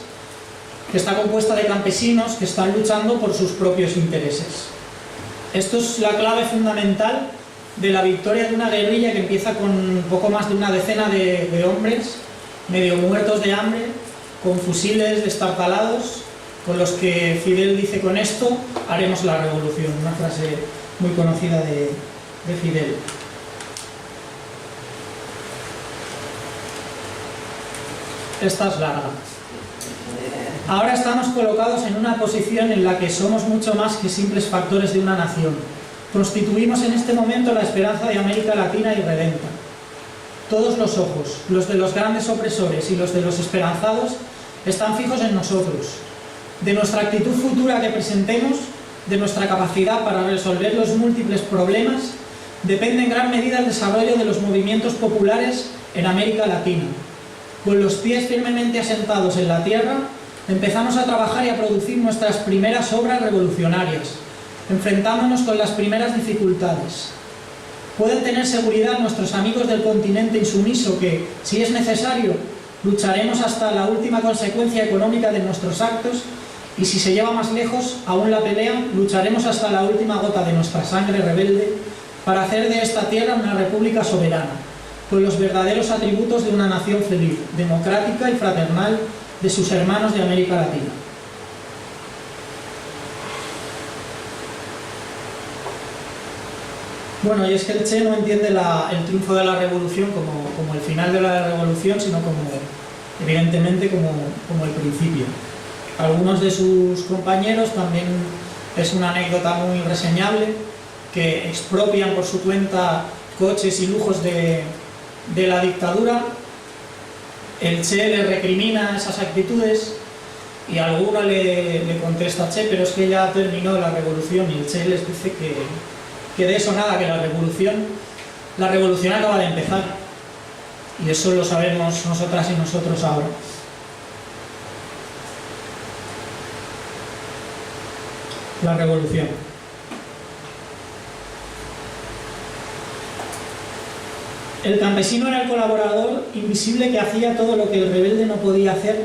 S3: que está compuesta de campesinos que están luchando por sus propios intereses. Esto es la clave fundamental de la victoria de una guerrilla que empieza con poco más de una decena de hombres, medio muertos de hambre, con fusiles destartalados, con los que Fidel dice: con esto haremos la revolución. Una frase muy conocida de Fidel. Esta es larga. Ahora estamos colocados en una posición en la que somos mucho más que simples factores de una nación. Constituimos en este momento la esperanza de América Latina y redenta. Todos los ojos, los de los grandes opresores y los de los esperanzados, están fijos en nosotros. De nuestra actitud futura que presentemos, de nuestra capacidad para resolver los múltiples problemas, depende en gran medida el desarrollo de los movimientos populares en América Latina. Con los pies firmemente asentados en la tierra, empezamos a trabajar y a producir nuestras primeras obras revolucionarias, enfrentándonos con las primeras dificultades. Pueden tener seguridad nuestros amigos del continente insumiso que, si es necesario, lucharemos hasta la última consecuencia económica de nuestros actos, y si se lleva más lejos aún la pelea, lucharemos hasta la última gota de nuestra sangre rebelde para hacer de esta tierra una república soberana, con los verdaderos atributos de una nación feliz, democrática y fraternal de sus hermanos de América Latina. Bueno, y es que el Che no entiende el triunfo de la revolución como el final de la revolución, sino evidentemente como el principio. Algunos de sus compañeros, también es una anécdota muy reseñable, que expropian por su cuenta coches y lujos de la dictadura. El Che le recrimina esas actitudes y alguno le contesta a Che: pero es que ya terminó la revolución. Y el Che les dice que de eso nada, que la revolución acaba de empezar, y eso lo sabemos nosotras y nosotros ahora. La revolución. El campesino era el colaborador invisible que hacía todo lo que el rebelde no podía hacer.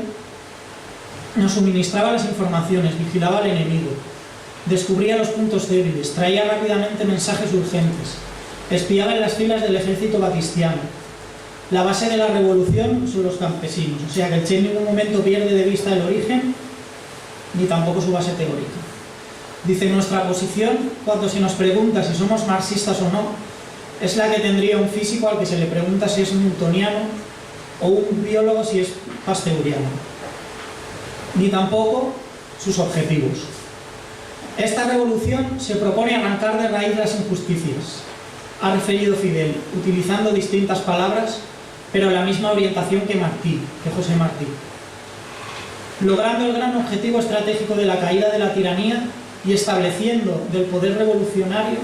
S3: Nos suministraba las informaciones, vigilaba al enemigo, descubría los puntos débiles, traía rápidamente mensajes urgentes, espiaba en las filas del ejército batistiano. La base de la revolución son los campesinos, o sea que el Che en ningún momento pierde de vista el origen, ni tampoco su base teórica. Dice: nuestra posición, cuando se nos pregunta si somos marxistas o no, es la que tendría un físico al que se le pregunta si es newtoniano, o un biólogo si es pasteuriano. Ni tampoco sus objetivos. Esta revolución se propone arrancar de raíz las injusticias, ha referido Fidel, utilizando distintas palabras, pero la misma orientación que José Martí. Logrando el gran objetivo estratégico de la caída de la tiranía y estableciendo del poder revolucionario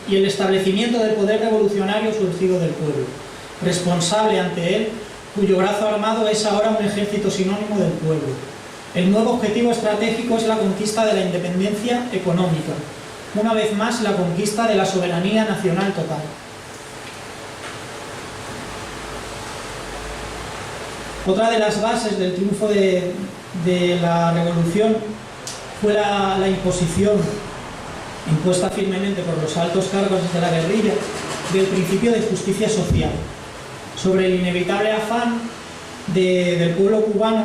S3: y el establecimiento del poder revolucionario surgido del pueblo, responsable ante él, cuyo brazo armado es ahora un ejército sinónimo del pueblo. El nuevo objetivo estratégico es la conquista de la independencia económica, una vez más la conquista de la soberanía nacional total. Otra de las bases del triunfo de la revolución fue la imposición, impuesta firmemente por los altos cargos de la guerrilla, del principio de justicia social, sobre el inevitable afán del pueblo cubano,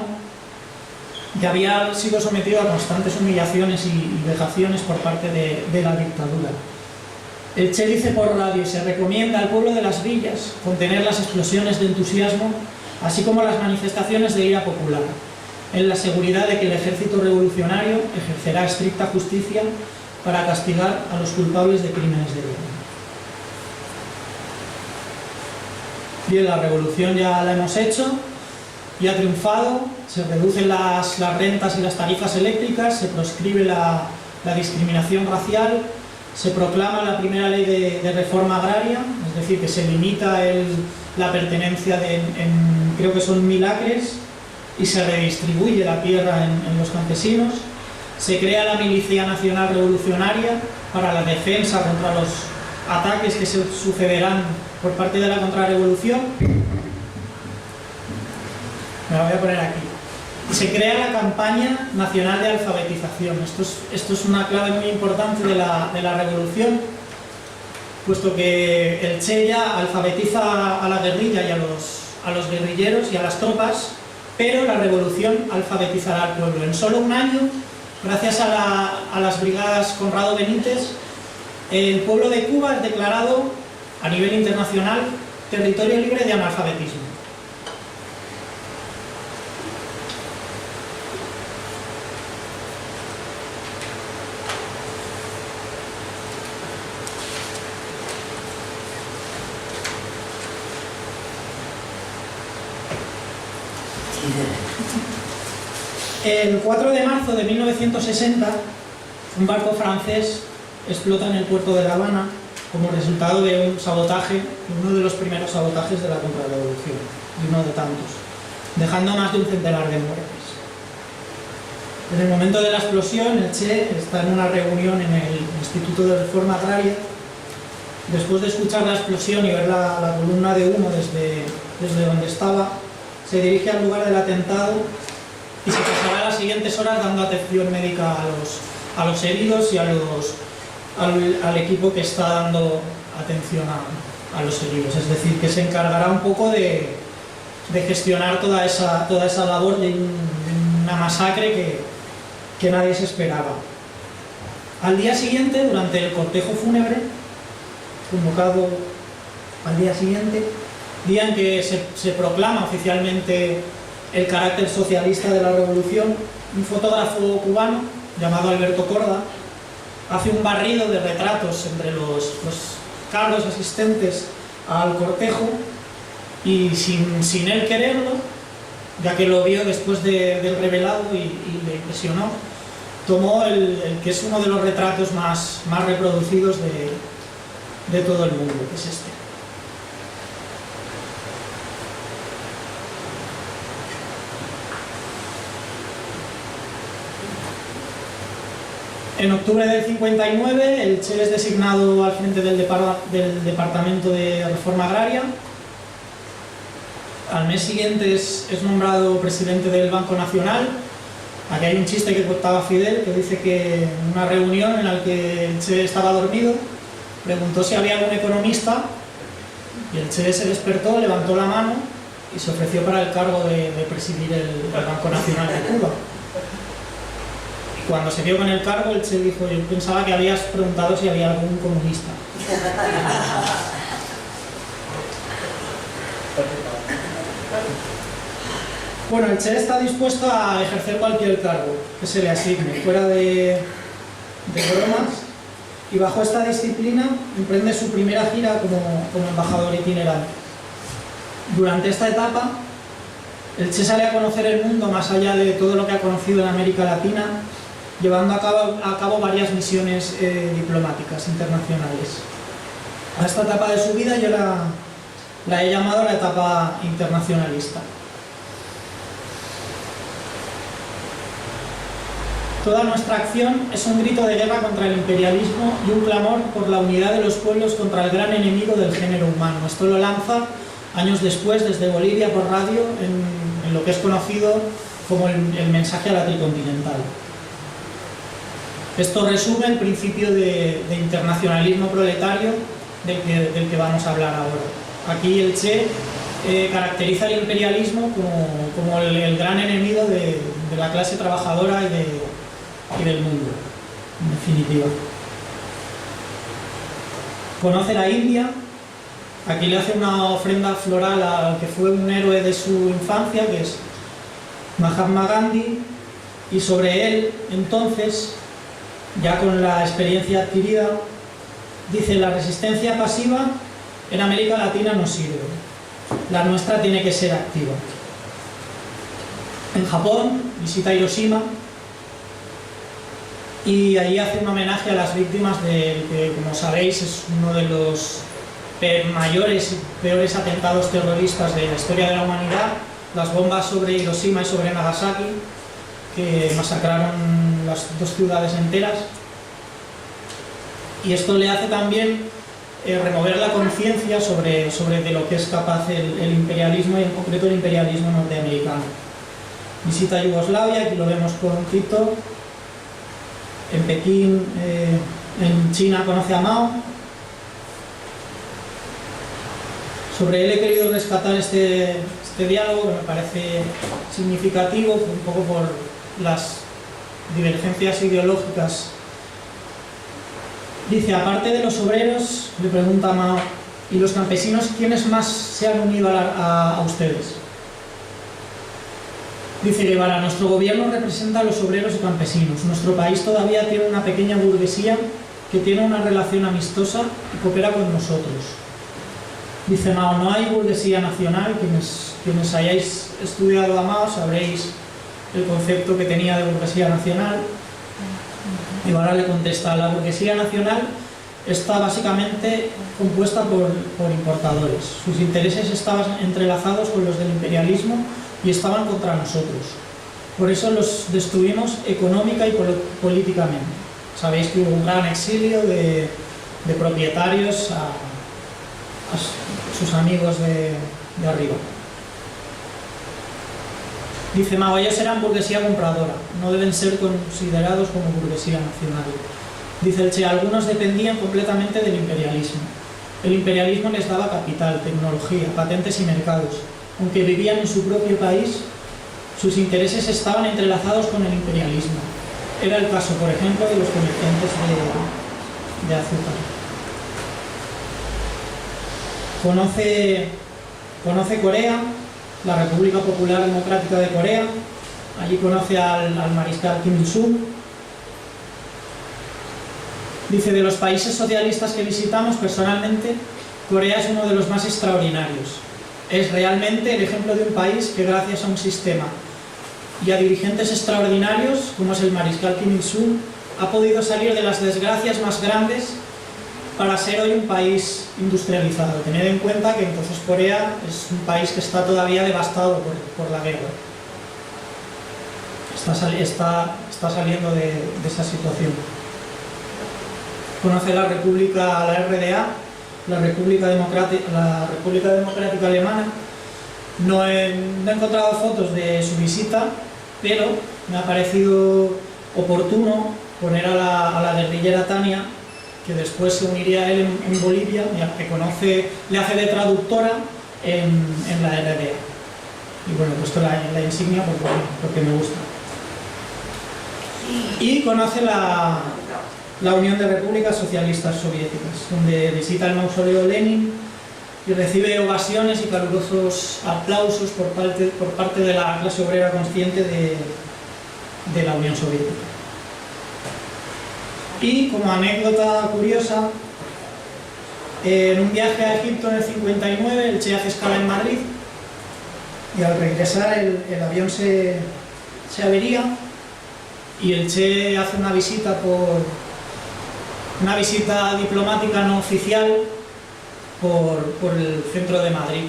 S3: que había sido sometido a constantes humillaciones y vejaciones por parte de la dictadura. El Che dice por radio y se recomienda al pueblo de las villas contener las explosiones de entusiasmo, así como las manifestaciones de ira popular, en la seguridad de que el ejército revolucionario ejercerá estricta justicia para castigar a los culpables de crímenes de guerra. Bien, la revolución ya la hemos hecho y ha triunfado, se reducen las rentas y las tarifas eléctricas, se proscribe la discriminación racial, se proclama la primera ley de reforma agraria, es decir, que se limita la pertenencia creo que son 1000 acres, y se redistribuye la tierra en los campesinos. Se crea la Milicia Nacional Revolucionaria para la defensa contra los ataques que se sucederán por parte de la contrarrevolución. Me la voy a poner aquí. Se crea la campaña nacional de alfabetización. Esto es una clave muy importante de la revolución, puesto que el Che ya alfabetiza a la guerrilla y a los guerrilleros y a las tropas, pero la revolución alfabetizará al pueblo. En solo un año, gracias a las brigadas Conrado Benítez, el pueblo de Cuba es declarado a nivel internacional territorio libre de analfabetismo. El 4 de marzo de 1960, un barco francés explota en el puerto de La Habana como resultado de un sabotaje, uno de los primeros sabotajes de la contrarrevolución, y uno de tantos, dejando más de un centenar de muertes. En el momento de la explosión, el Che está en una reunión en el Instituto de Reforma Agraria. Después de escuchar la explosión y ver la columna de humo desde donde estaba, se dirige al lugar del atentado y se pasará las siguientes horas dando atención médica a los heridos y al equipo que está dando atención a los heridos. Es decir, que se encargará un poco de gestionar toda esa labor de una masacre que nadie se esperaba. Al día siguiente, durante el cortejo fúnebre, convocado al día siguiente, día en que se proclama oficialmente el carácter socialista de la revolución, un fotógrafo cubano llamado Alberto Corda hace un barrido de retratos entre los carros asistentes al cortejo y sin él quererlo, ya que lo vio después del revelado y le impresionó, tomó el que es uno de los retratos más reproducidos de todo el mundo, que es este. En octubre del 59, el Che es designado al frente del Departamento de Reforma Agraria. Al mes siguiente es nombrado presidente del Banco Nacional. Aquí hay un chiste que contaba Fidel, que dice que en una reunión en la que el Che estaba dormido, preguntó si había algún economista, y el Che se despertó, levantó la mano y se ofreció para el cargo de presidir el Banco Nacional de Cuba. Cuando se vio con el cargo, el Che dijo: yo pensaba que habías preguntado si había algún comunista. Bueno, el Che está dispuesto a ejercer cualquier cargo que se le asigne, fuera de bromas, y bajo esta disciplina emprende su primera gira como embajador itinerante. Durante esta etapa, el Che sale a conocer el mundo más allá de todo lo que ha conocido en América Latina, llevando a cabo varias misiones diplomáticas internacionales. A esta etapa de su vida yo la he llamado la etapa internacionalista. Toda nuestra acción es un grito de guerra contra el imperialismo y un clamor por la unidad de los pueblos contra el gran enemigo del género humano. Esto lo lanza años después desde Bolivia por radio en lo que es conocido como el mensaje a la tricontinental. Esto resume el principio de internacionalismo proletario del que vamos a hablar ahora. Aquí el Che caracteriza el imperialismo como el gran enemigo de la clase trabajadora y del mundo, en definitiva. Conoce la India. Aquí le hace una ofrenda floral al que fue un héroe de su infancia, que es Mahatma Gandhi, y sobre él, entonces, ya con la experiencia adquirida, dice: la resistencia pasiva en América Latina no sirve, la nuestra tiene que ser activa. En Japón visita Hiroshima y allí hace un homenaje a las víctimas del que, como sabéis, es uno de los mayores y peores atentados terroristas de la historia de la humanidad, las bombas sobre Hiroshima y sobre Nagasaki, que masacraron las dos ciudades enteras. Y esto le hace también remover la conciencia sobre de lo que es capaz el imperialismo, y en concreto el imperialismo norteamericano. Visita Yugoslavia, aquí lo vemos con Tito. En Pekín, en China, conoce a Mao. Sobre él he querido rescatar este diálogo, que me parece significativo, un poco por las divergencias ideológicas. Dice: aparte de los obreros, le pregunta a Mao, ¿y los campesinos quiénes más se han unido a ustedes? Dice Guevara: nuestro gobierno representa a los obreros y campesinos. Nuestro país todavía tiene una pequeña burguesía que tiene una relación amistosa y coopera con nosotros. Dice Mao: no hay burguesía nacional. Quienes hayáis estudiado a Mao sabréis el concepto que tenía de burguesía nacional. Y ahora le contesta: la burguesía nacional está básicamente compuesta por importadores. Sus intereses estaban entrelazados con los del imperialismo y estaban contra nosotros. Por eso los destruimos económica y políticamente. Sabéis que hubo un gran exilio de propietarios a sus amigos de arriba. Dice Mao: ellos eran burguesía compradora, no deben ser considerados como burguesía nacional. Dice el Che: algunos dependían completamente del imperialismo. El imperialismo les daba capital, tecnología, patentes y mercados. Aunque vivían en su propio país, sus intereses estaban entrelazados con el imperialismo. Era el caso, por ejemplo, de los comerciantes de azúcar. Conoce Corea, la República Popular Democrática de Corea. Allí conoce al mariscal Kim Il-sung. Dice: de los países socialistas que visitamos, personalmente, Corea es uno de los más extraordinarios. Es realmente el ejemplo de un país que, gracias a un sistema y a dirigentes extraordinarios, como es el mariscal Kim Il-sung, ha podido salir de las desgracias más grandes para ser hoy un país industrializado. Tened en cuenta que entonces Corea es un país que está todavía devastado por la guerra. Está saliendo de esa situación. Conoce la RDA, la República Democrática Alemana. No he encontrado fotos de su visita, pero me ha parecido oportuno poner a la guerrillera Tania, que después se uniría a él en Bolivia, que conoce, le hace de traductora en la RDA. Y bueno, he puesto la insignia porque me gusta. Y conoce la Unión de Repúblicas Socialistas Soviéticas, donde visita el mausoleo de Lenin y recibe ovaciones y calurosos aplausos por parte de la clase obrera consciente de la Unión Soviética. Y como anécdota curiosa, en un viaje a Egipto en el 59, el Che hace escala en Madrid y al regresar el avión se avería y el Che hace una visita diplomática no oficial por el centro de Madrid.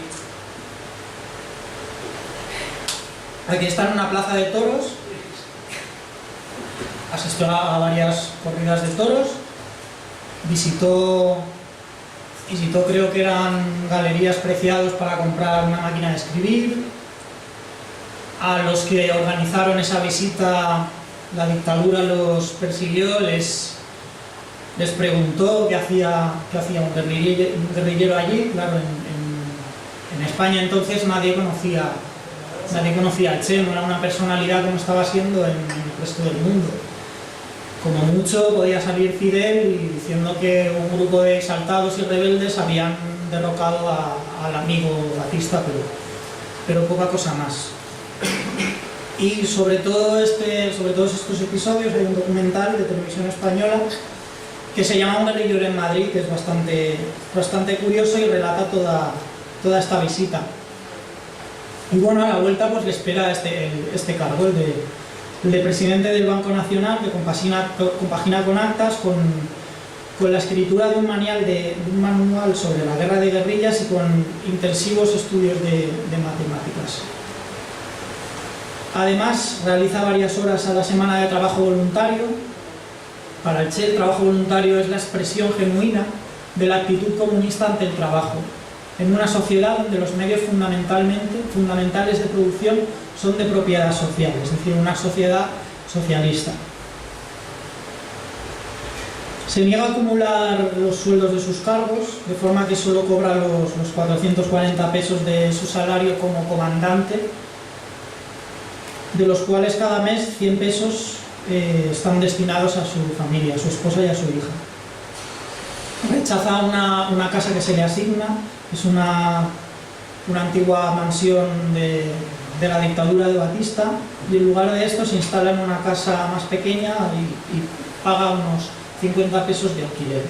S3: Aquí está en una plaza de toros, asistió a varias corridas de toros, visitó creo que eran galerías Preciados para comprar una máquina de escribir. A los que organizaron esa visita la dictadura los persiguió, les preguntó qué hacía un guerrillero allí. Claro, en España entonces nadie conocía al Che, no era una personalidad como estaba siendo en el resto del mundo. como mucho podía salir Fidel y diciendo que un grupo de exaltados y rebeldes habían derrocado al amigo Batista, pero poca cosa más. Y sobre todos estos episodios hay un documental de televisión española que se llama Un guerrillero en Madrid, que es bastante curioso y relata toda esta visita. Y bueno, a la vuelta pues le espera este cargo, el de presidente del Banco Nacional, que compagina con actas, con la escritura de un manual sobre la guerra de guerrillas y con intensivos estudios de matemáticas. Además, realiza varias horas a la semana de trabajo voluntario. Para el Che, el trabajo voluntario es la expresión genuina de la actitud comunista ante el trabajo, en una sociedad donde los medios fundamentales de producción son de propiedad social, es decir, una sociedad socialista. Se niega a acumular los sueldos de sus cargos, de forma que solo cobra los 440 pesos de su salario como comandante, de los cuales cada mes 100 pesos están destinados a su familia, a su esposa y a su hija. Rechaza una casa que se le asigna, es una antigua mansión de la dictadura de Batista, y en lugar de esto se instala en una casa más pequeña y paga unos 50 pesos de alquiler.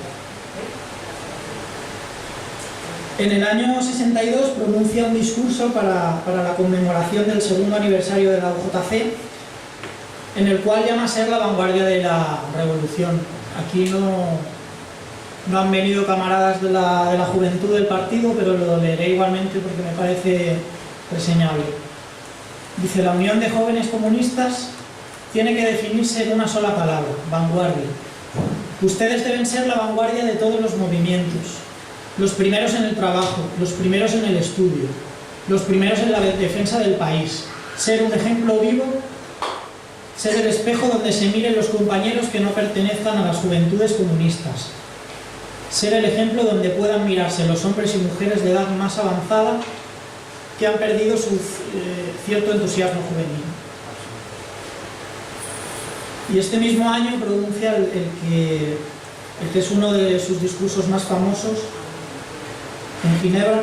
S3: En el año 62 pronuncia un discurso para la conmemoración del segundo aniversario de la UJC, en el cual llama a ser la vanguardia de la revolución. Aquí no han venido camaradas de la juventud del partido, pero lo leeré igualmente porque me parece reseñable. Dice: la Unión de Jóvenes Comunistas tiene que definirse en una sola palabra: vanguardia. Ustedes deben ser la vanguardia de todos los movimientos, los primeros en el trabajo, los primeros en el estudio, los primeros en la defensa del país, ser un ejemplo vivo, ser el espejo donde se miren los compañeros que no pertenezcan a las juventudes comunistas, ser el ejemplo donde puedan mirarse los hombres y mujeres de edad más avanzada que han perdido su cierto entusiasmo juvenil. Y este mismo año pronuncia el que es uno de sus discursos más famosos en Ginebra,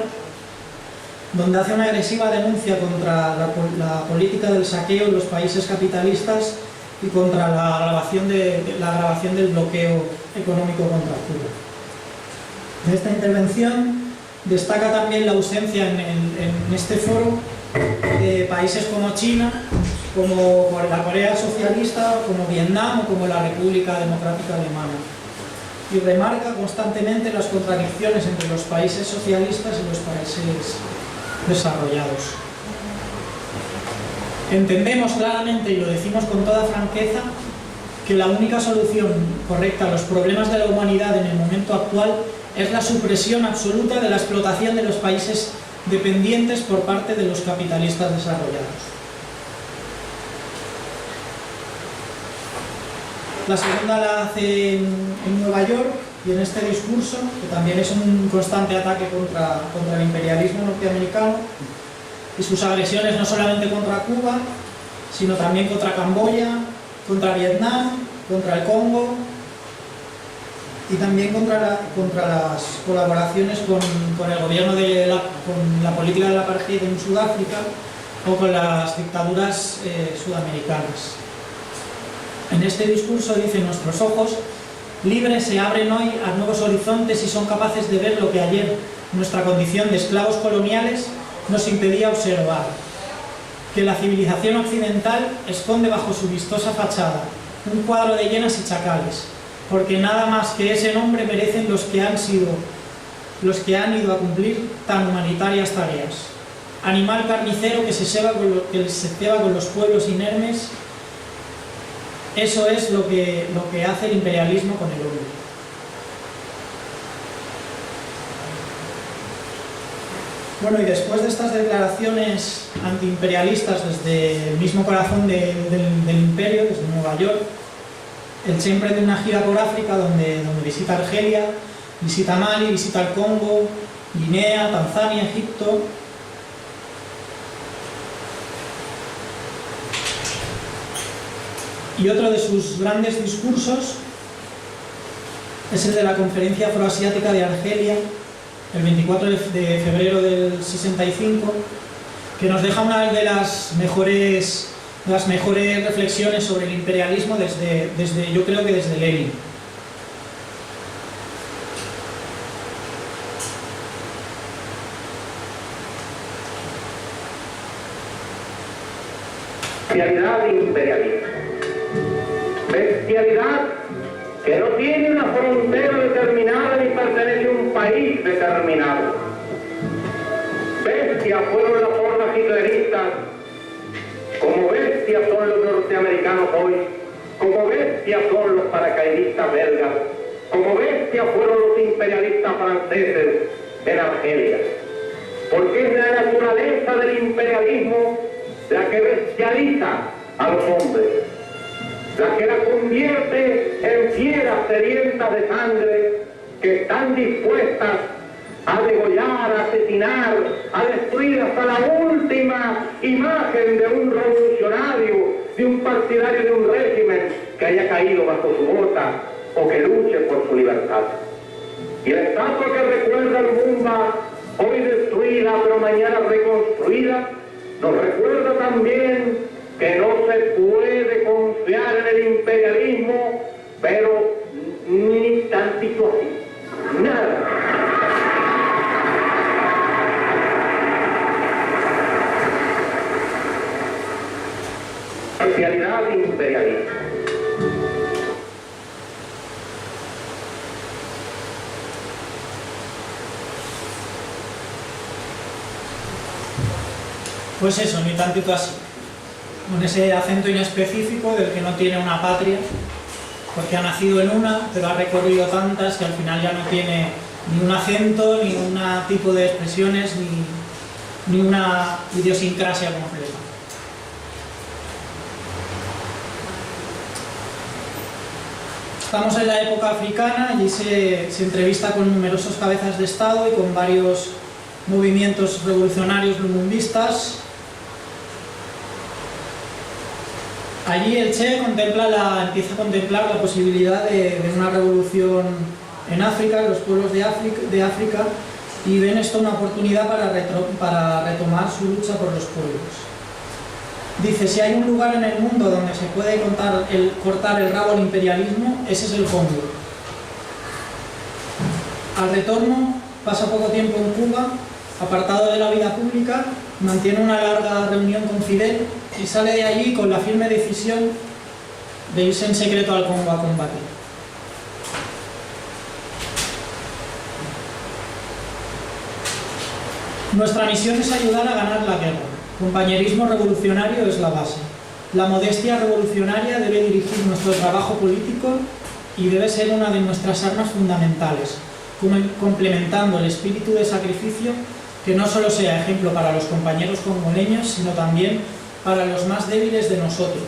S3: donde hace una agresiva denuncia contra la política del saqueo en los países capitalistas y contra la agravación del bloqueo económico contra Cuba. En esta intervención destaca también la ausencia en este foro de países como China, como la Corea socialista, como Vietnam o como la República Democrática Alemana, y remarca constantemente las contradicciones entre los países socialistas y los países desarrollados. Entendemos claramente, y lo decimos con toda franqueza, que la única solución correcta a los problemas de la humanidad en el momento actual es la supresión absoluta de la explotación de los países dependientes por parte de los capitalistas desarrollados. La segunda la hace en Nueva York, y en este discurso, que también es un constante ataque contra el imperialismo norteamericano y sus agresiones no solamente contra Cuba, sino también contra Camboya, contra Vietnam, contra el Congo y también contra las colaboraciones con el gobierno con la política del apartheid en Sudáfrica o con las dictaduras sudamericanas. En este discurso dice: nuestros ojos libres se abren hoy a nuevos horizontes y son capaces de ver lo que ayer nuestra condición de esclavos coloniales nos impedía observar, que la civilización occidental esconde bajo su vistosa fachada un cuadro de hienas y chacales, porque nada más que ese nombre merecen los que han ido a cumplir tan humanitarias tareas. Animal carnicero que se ceba con los pueblos inermes. Eso es lo que hace el imperialismo con el hombre. Bueno, y después de estas declaraciones antiimperialistas desde el mismo corazón del imperio, desde Nueva York, el Che emprende una gira por África donde visita Argelia, visita Mali, visita el Congo, Guinea, Tanzania, Egipto. Y otro de sus grandes discursos es el de la Conferencia Afroasiática de Argelia, el 24 de febrero del 65, que nos deja una de las mejores reflexiones sobre el imperialismo yo creo que desde Lenin.
S5: Bestialidad imperialista. Bestialidad que no tiene una frontera determinada ni pertenece a un país determinado. Bestias fueron las hordas hitleristas, como bestias son los norteamericanos hoy, como bestias son los paracaidistas belgas, como bestias fueron los imperialistas franceses en Argelia. Porque es la naturaleza del imperialismo la que bestializa a los hombres, la que la convierte en fieras sedientas de sangre que están dispuestas a degollar, a asesinar, a destruir hasta la última imagen de un revolucionario, de un partidario de un régimen que haya caído bajo su bota o que luche por su libertad. Y la estatua que recuerda al Mumba, hoy destruida pero mañana reconstruida, nos recuerda también que no se puede confiar en el imperialismo, pero ni tantito así, nada. Bestialidad imperialista.
S3: Pues eso, ni tantito así, con ese acento inespecífico del que no tiene una patria, porque ha nacido en una, pero ha recorrido tantas que al final ya no tiene ni un acento, ni un tipo de expresiones, ni una idiosincrasia completa. Estamos en la época africana y se entrevista con numerosos cabezas de Estado y con varios movimientos revolucionarios lumumbistas. Allí el Che empieza a contemplar la posibilidad de una revolución en África, en los pueblos de África, y ven esto una oportunidad para retomar su lucha por los pueblos. Dice, si hay un lugar en el mundo donde se puede cortar el rabo al imperialismo, ese es el Congo. Al retorno, pasa poco tiempo en Cuba, apartado de la vida pública, mantiene una larga reunión con Fidel y sale de allí con la firme decisión de irse en secreto al Congo a combatir. Nuestra misión es ayudar a ganar la guerra. Compañerismo revolucionario es la base. La modestia revolucionaria debe dirigir nuestro trabajo político y debe ser una de nuestras armas fundamentales, complementando el espíritu de sacrificio que no solo sea ejemplo para los compañeros congoleños, sino también para los más débiles de nosotros.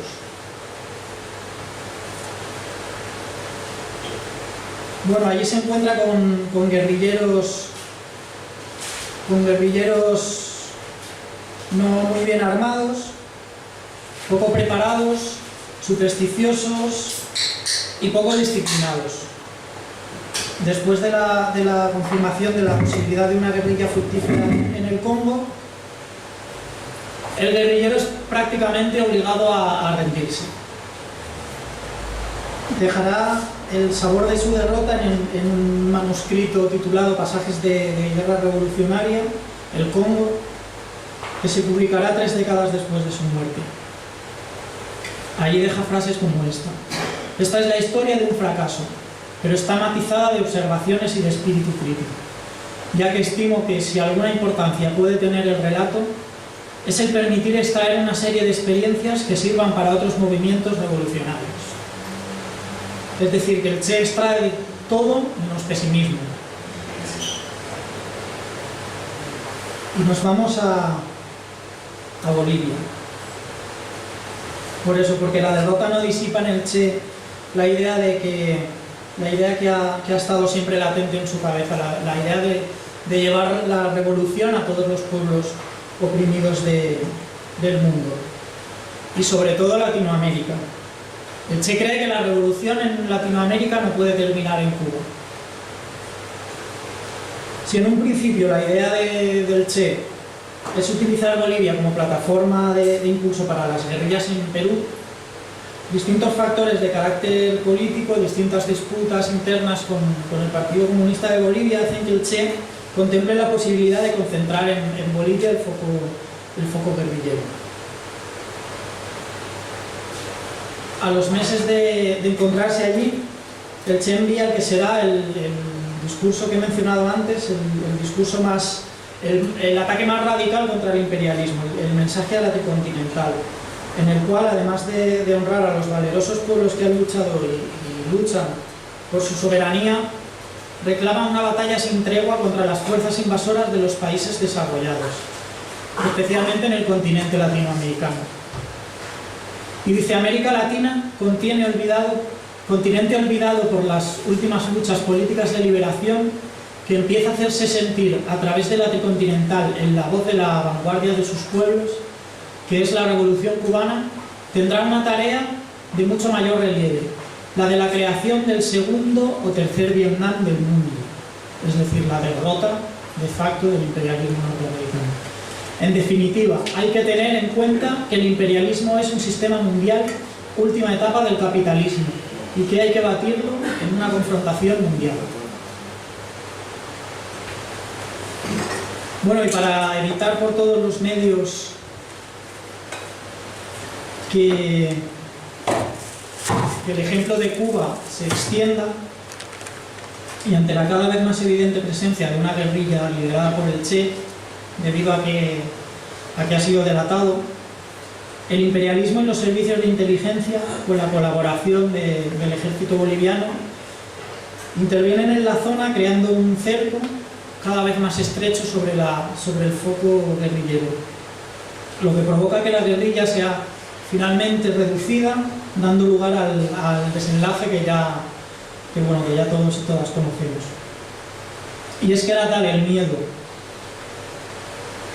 S3: Bueno, allí se encuentra con guerrilleros no muy bien armados, poco preparados, supersticiosos y poco disciplinados. Después de la confirmación de la posibilidad de una guerrilla fructífera en el Congo, el guerrillero es prácticamente obligado a rendirse. Dejará el sabor de su derrota en un manuscrito titulado Pasajes de Guerra Revolucionaria, el Congo, que se publicará 3 décadas después de su muerte. Allí deja frases como esta. Esta es la historia de un fracaso, pero está matizada de observaciones y de espíritu crítico, ya que estimo que si alguna importancia puede tener el relato, es el permitir extraer una serie de experiencias que sirvan para otros movimientos revolucionarios. Es decir, que el Che extrae todo menos pesimismo. Y nos vamos a Bolivia. Por eso, porque la derrota no disipa en el Che la idea que ha estado siempre latente en su cabeza, la idea de llevar la revolución a todos los pueblos oprimidos del mundo, y sobre todo Latinoamérica. El Che cree que la revolución en Latinoamérica no puede terminar en Cuba. Si en un principio la idea del Che es utilizar Bolivia como plataforma de impulso para las guerrillas en Perú, distintos factores de carácter político, distintas disputas internas con el Partido Comunista de Bolivia hacen que el Che contemple la posibilidad de concentrar en Bolivia el foco guerrillero. A los meses de encontrarse allí, el Che envía el que será el discurso que he mencionado antes, el discurso el ataque más radical contra el imperialismo, el mensaje a la tricontinental, en el cual, además de honrar a los valerosos pueblos que han luchado y luchan por su soberanía, reclama una batalla sin tregua contra las fuerzas invasoras de los países desarrollados, especialmente en el continente latinoamericano. Y dice: América Latina, continente olvidado por las últimas luchas políticas de liberación, que empieza a hacerse sentir a través de la tricontinental en la voz de la vanguardia de sus pueblos, que es la Revolución Cubana, tendrá una tarea de mucho mayor relieve, la de la creación del segundo o tercer Vietnam del mundo, es decir, la derrota de facto del imperialismo norteamericano. En definitiva, hay que tener en cuenta que el imperialismo es un sistema mundial, última etapa del capitalismo, y que hay que batirlo en una confrontación mundial. Bueno, y para evitar por todos los medios que el ejemplo de Cuba se extienda, y ante la cada vez más evidente presencia de una guerrilla liderada por el Che, debido a que ha sido delatado, el imperialismo y los servicios de inteligencia, con la colaboración del ejército boliviano, intervienen en la zona creando un cerco cada vez más estrecho sobre el foco guerrillero, lo que provoca que la guerrilla sea finalmente reducida, dando lugar al desenlace que ya todos y todas conocemos. Y es que era tal el miedo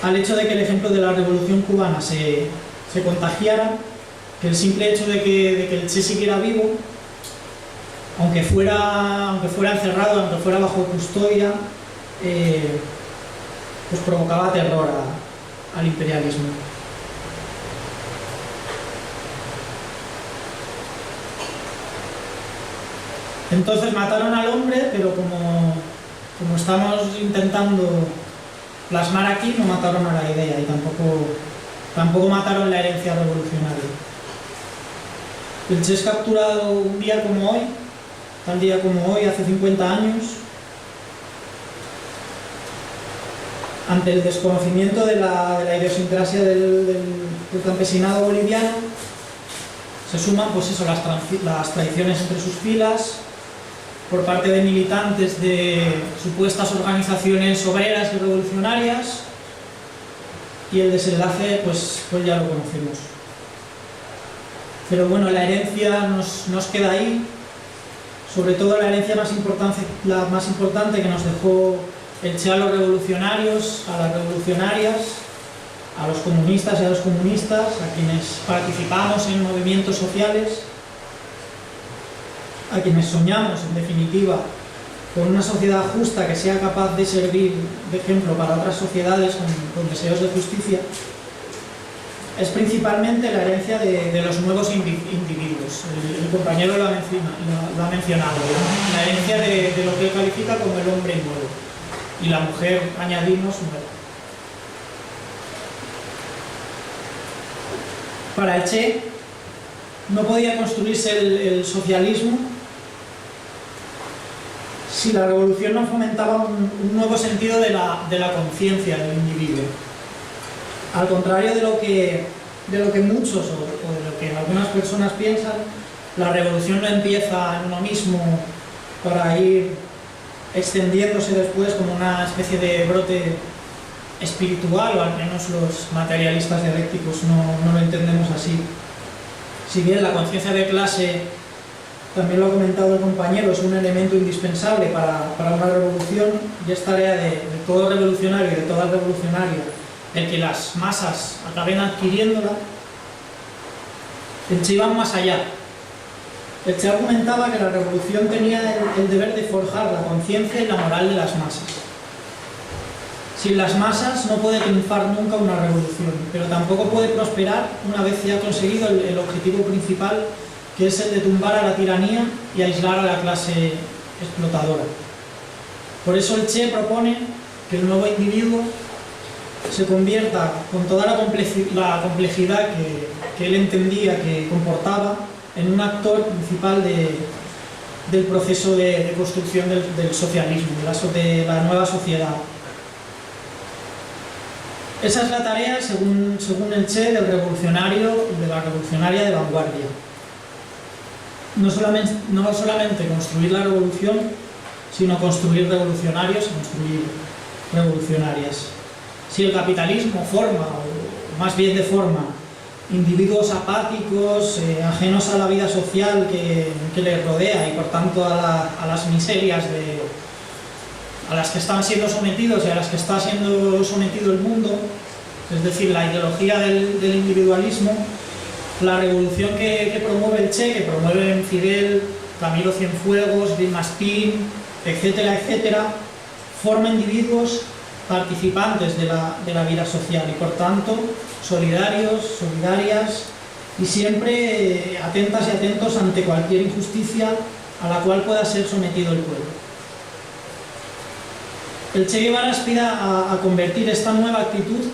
S3: al hecho de que el ejemplo de la Revolución Cubana se contagiara, que el simple hecho de que el Che siguiera vivo, aunque fuera encerrado, aunque fuera bajo custodia, pues provocaba terror al imperialismo. Entonces mataron al hombre, pero como estamos intentando plasmar aquí, no mataron a la idea y tampoco mataron la herencia revolucionaria. El Che es capturado un día como hoy, tal día como hoy, hace 50 años, ante el desconocimiento de la idiosincrasia del campesinado boliviano. Se suman las traiciones entre sus filas por parte de militantes de supuestas organizaciones obreras y revolucionarias, y el desenlace pues ya lo conocemos. Pero bueno, la herencia nos queda ahí, sobre todo la herencia más importante que nos dejó el Che a los revolucionarios, a las revolucionarias, a los comunistas y a los comunistas, a quienes participamos en movimientos sociales, a quienes soñamos, en definitiva, con una sociedad justa que sea capaz de servir de ejemplo para otras sociedades con deseos de justicia, es principalmente la herencia de los nuevos individuos. El compañero lo ha mencionado, la herencia de lo que él califica como el hombre nuevo, y la mujer, añadimos, nueva. Para el Che no podía construirse el socialismo si la revolución no fomentaba un nuevo sentido de la conciencia del individuo. Al contrario de lo que muchos o de lo que algunas personas piensan, la revolución no empieza en uno mismo para ir extendiéndose después como una especie de brote espiritual, o al menos los materialistas dialécticos no lo entendemos así. Si bien la conciencia de clase, también lo ha comentado el compañero, es un elemento indispensable para una revolución, y es tarea de todo revolucionario y de toda revolucionaria el que las masas acaben adquiriéndola, el Che iba más allá. El Che argumentaba que la revolución tenía el deber de forjar la conciencia y la moral de las masas. Sin las masas no puede triunfar nunca una revolución, pero tampoco puede prosperar una vez ya conseguido el objetivo principal, que es el de tumbar a la tiranía y aislar a la clase explotadora. Por eso el Che propone que el nuevo individuo se convierta, con toda la complejidad que él entendía que comportaba, en un actor principal del proceso de construcción del socialismo, de la nueva sociedad. Esa es la tarea, según el Che, del revolucionario y de la revolucionaria de vanguardia. No solamente construir la revolución, sino construir revolucionarios y construir revolucionarias. Si el capitalismo forma, o más bien deforma, individuos apáticos, ajenos a la vida social que les rodea y por tanto a las miserias a las que están siendo sometidos y a las que está siendo sometido el mundo, es decir, la ideología del individualismo, la revolución que promueve el Che, que promueven Fidel, Camilo Cienfuegos, Dimastín, etcétera, etcétera, forma individuos participantes de la vida social y por tanto solidarios, solidarias y siempre atentas y atentos ante cualquier injusticia a la cual pueda ser sometido el pueblo. El Che Guevara aspira a convertir esta nueva actitud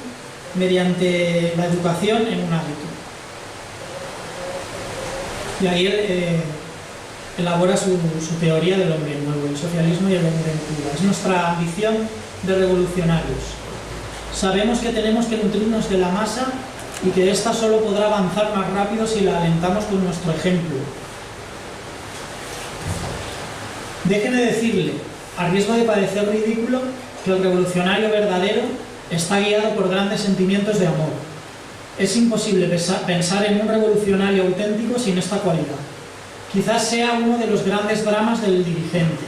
S3: mediante la educación en un hábito. Y ahí él elabora su teoría del hombre nuevo, el socialismo y el hombre en Cuba. Es nuestra ambición de revolucionarios. Sabemos que tenemos que nutrirnos de la masa y que ésta solo podrá avanzar más rápido si la alentamos con nuestro ejemplo. Déjeme decirle, a riesgo de parecer ridículo, que el revolucionario verdadero está guiado por grandes sentimientos de amor. Es imposible pensar en un revolucionario auténtico sin esta cualidad. Quizás sea uno de los grandes dramas del dirigente.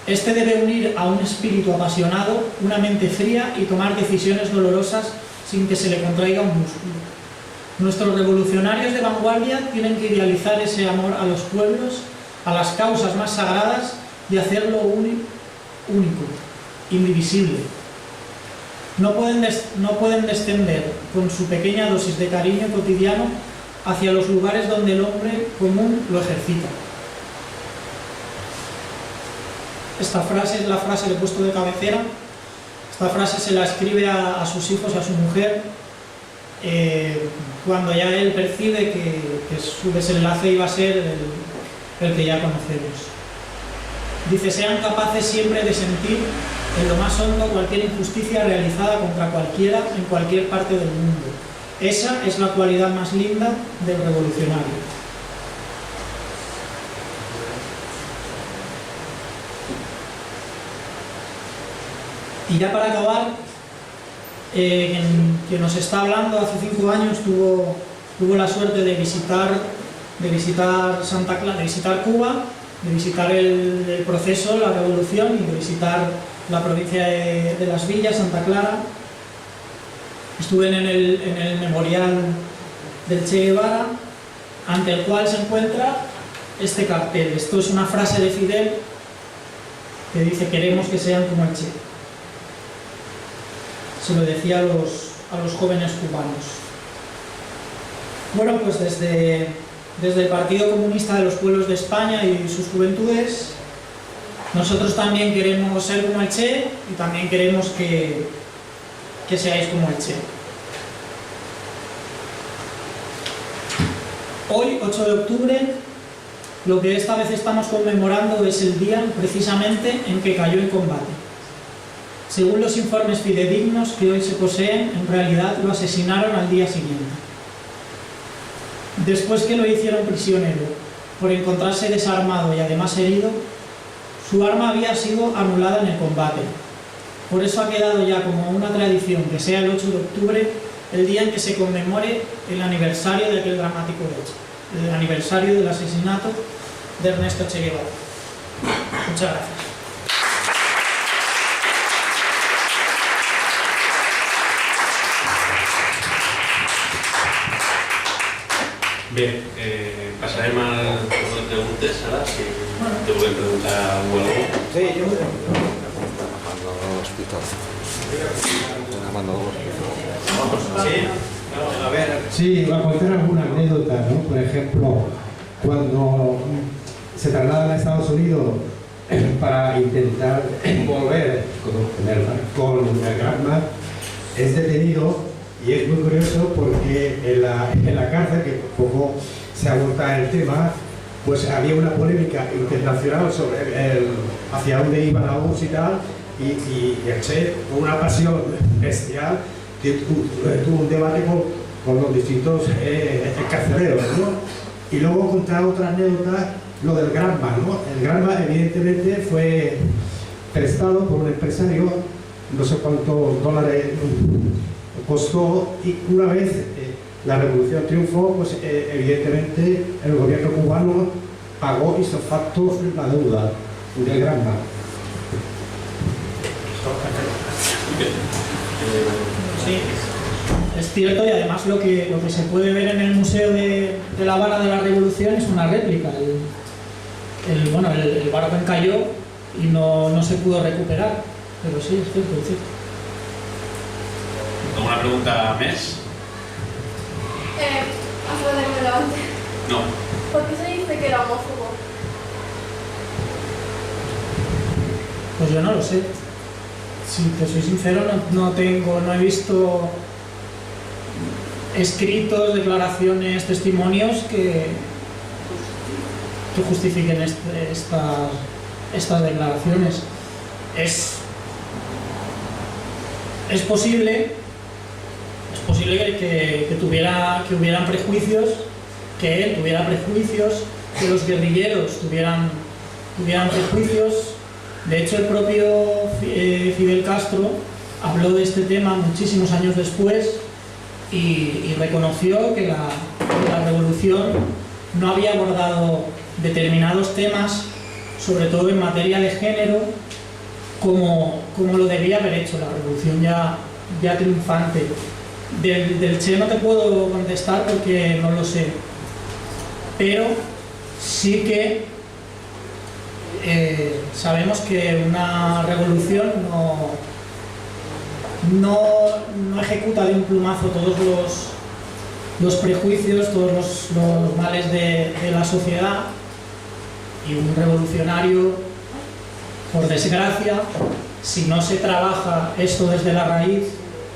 S3: Este debe unir a un espíritu apasionado, una mente fría y tomar decisiones dolorosas sin que se le contraiga un músculo. Nuestros revolucionarios de vanguardia tienen que idealizar ese amor a los pueblos, a las causas más sagradas y hacerlo único, indivisible. No pueden descender con su pequeña dosis de cariño cotidiano hacia los lugares donde el hombre común lo ejercita. Esta frase es la frase que he puesto de cabecera. Esta frase se la escribe a sus hijos y a su mujer cuando ya él percibe que su desenlace iba a ser el que ya conocemos. Dice: sean capaces siempre de sentir en lo más hondo cualquier injusticia realizada contra cualquiera en cualquier parte del mundo. Esa es la cualidad más linda del revolucionario. Y ya para acabar, quien nos está hablando hace 5 años tuvo la suerte de visitar Santa Clara, de visitar Cuba, de visitar el proceso, la revolución y de visitar la provincia de Las Villas, Santa Clara. Estuve en el memorial del Che Guevara, ante el cual se encuentra este cartel. Esto es una frase de Fidel que dice: queremos que sean como el Che. Se lo decía a los jóvenes cubanos. Bueno, pues desde el Partido Comunista de los Pueblos de España y sus juventudes, nosotros también queremos ser como el Che y también queremos que seáis como el Che. Hoy, 8 de octubre, lo que esta vez estamos conmemorando es el día precisamente en que cayó en combate. Según los informes fidedignos que hoy se poseen, en realidad lo asesinaron al día siguiente. Después que lo hicieron prisionero por encontrarse desarmado y además herido, su arma había sido anulada en el combate. Por eso ha quedado ya como una tradición que sea el 8 de octubre el día en que se conmemore el aniversario de aquel dramático hecho, el aniversario del asesinato de Ernesto Che Guevara. Muchas gracias.
S2: Bé, passarem al preguntes ara, si te volem preguntar algo.
S3: Sí, yo
S6: Sí, voy a contar alguna anécdota, ¿no? Por ejemplo, cuando se trasladan a Estados Unidos para intentar volver con el Granma, es detenido, y es muy curioso porque en la cárcel, que poco se aborda el tema, pues había una polémica internacional sobre hacia dónde iban a URSS y tal, y el Che, con una pasión bestial, que tuvo un debate con los distintos carceleros, ¿no? Y luego contar otra anécdota, lo del Granma, ¿no? El Granma evidentemente fue prestado por un empresario, no sé cuántos dólares costó, y una vez la revolución triunfó, pues evidentemente el gobierno cubano pagó ipso facto la deuda del Granma.
S3: Sí, es cierto, y además lo que se puede ver en el Museo de La Habana de la Revolución es una réplica. El barco encalló y no se pudo recuperar, pero sí, es cierto, es cierto.
S2: ¿Alguna pregunta més? No.
S7: ¿Por qué se dice que era homófobo?
S3: Pues yo no lo sé. Si te soy sincero, no he visto escritos, declaraciones, testimonios que justifiquen estas declaraciones. Es posible que hubieran prejuicios, que él tuviera prejuicios, que los guerrilleros tuvieran prejuicios. De hecho, el propio Fidel Castro habló de este tema muchísimos años después y reconoció que la revolución no había abordado determinados temas, sobre todo en materia de género, como lo debía haber hecho la revolución ya triunfante. Del Che no te puedo contestar porque no lo sé, pero sí que sabemos que una revolución no ejecuta de un plumazo todos los prejuicios, todos los males de la sociedad, y un revolucionario, por desgracia, si no se trabaja esto desde la raíz,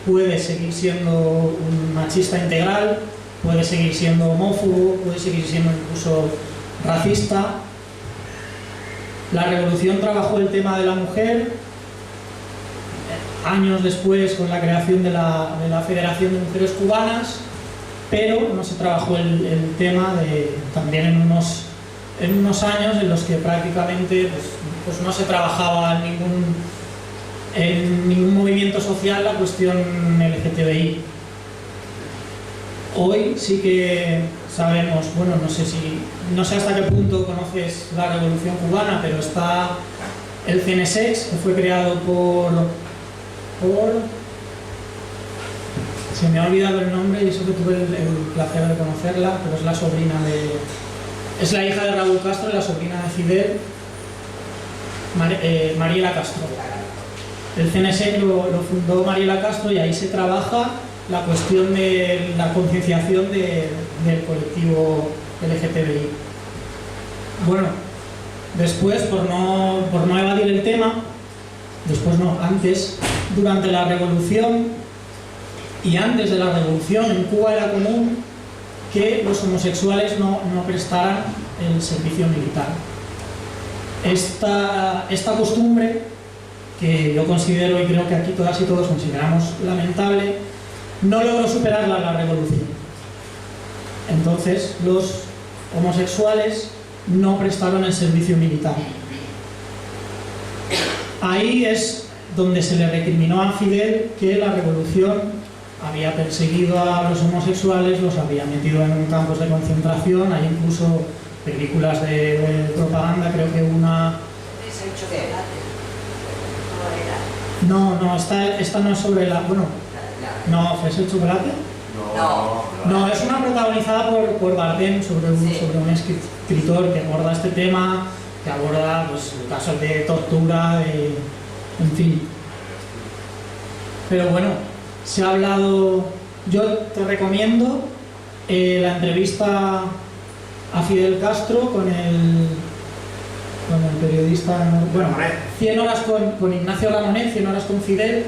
S3: puede seguir siendo un machista integral, puede seguir siendo homófobo, puede seguir siendo incluso racista. La revolución trabajó el tema de la mujer años después con la creación de la Federación de Mujeres Cubanas, pero no se trabajó el tema también en unos años en los que prácticamente pues no se trabajaba en ningún movimiento social la cuestión LGTBI. Hoy sí que sabemos, bueno, no sé hasta qué punto conoces la Revolución Cubana, pero está el CNSEX, que fue creado por se me ha olvidado el nombre y eso que tuve el placer de conocerla, pero es la sobrina es la hija de Raúl Castro y la sobrina de Fidel, Mariela Castro. El CNSEC lo fundó Mariela Castro y ahí se trabaja la cuestión de la concienciación del colectivo LGTBI. Bueno, después, por no evadir el tema, antes, durante la Revolución y antes de la Revolución, en Cuba era común que los homosexuales no prestaran el servicio militar. Esta costumbre, que yo considero y creo que aquí todas y todos consideramos lamentable, no logró superarla la Revolución. Entonces los homosexuales no prestaron el servicio militar. Ahí es donde se le recriminó a Fidel que la Revolución había perseguido a los homosexuales, los había metido en campos de concentración. Hay incluso películas de propaganda, creo que una... No, esta no es sobre la... Bueno, no, ¿es el chocolate?
S4: No,
S3: No, es una protagonizada por Bardem sobre un escritor que aborda este tema, que aborda pues, casos de tortura, en fin. Pero bueno, se ha hablado, yo te recomiendo la entrevista a Fidel Castro con el periodista, bueno, 100 horas con Ignacio Ramonet, 100 horas con Fidel,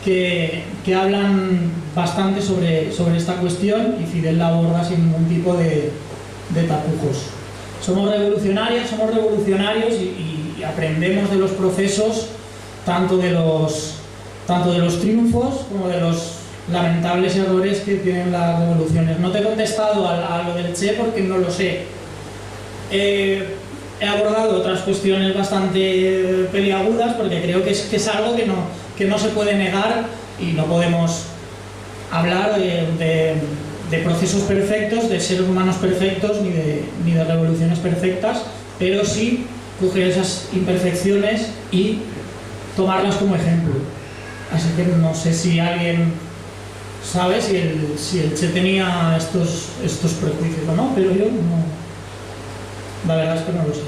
S3: que hablan bastante sobre esta cuestión y Fidel la aborda sin ningún tipo de tapujos. Somos revolucionarios y aprendemos de los procesos, tanto de los triunfos como de los lamentables errores que tienen las revoluciones. No te he contestado a lo del Che porque no lo sé. He abordado otras cuestiones bastante peliagudas porque creo que es algo que no se puede negar y no podemos hablar de procesos perfectos, de seres humanos perfectos ni de revoluciones perfectas, pero sí coger esas imperfecciones y tomarlas como ejemplo. Así que no sé si alguien sabe si el Che tenía estos prejuicios o no, pero yo no. La verdad es que no lo sé.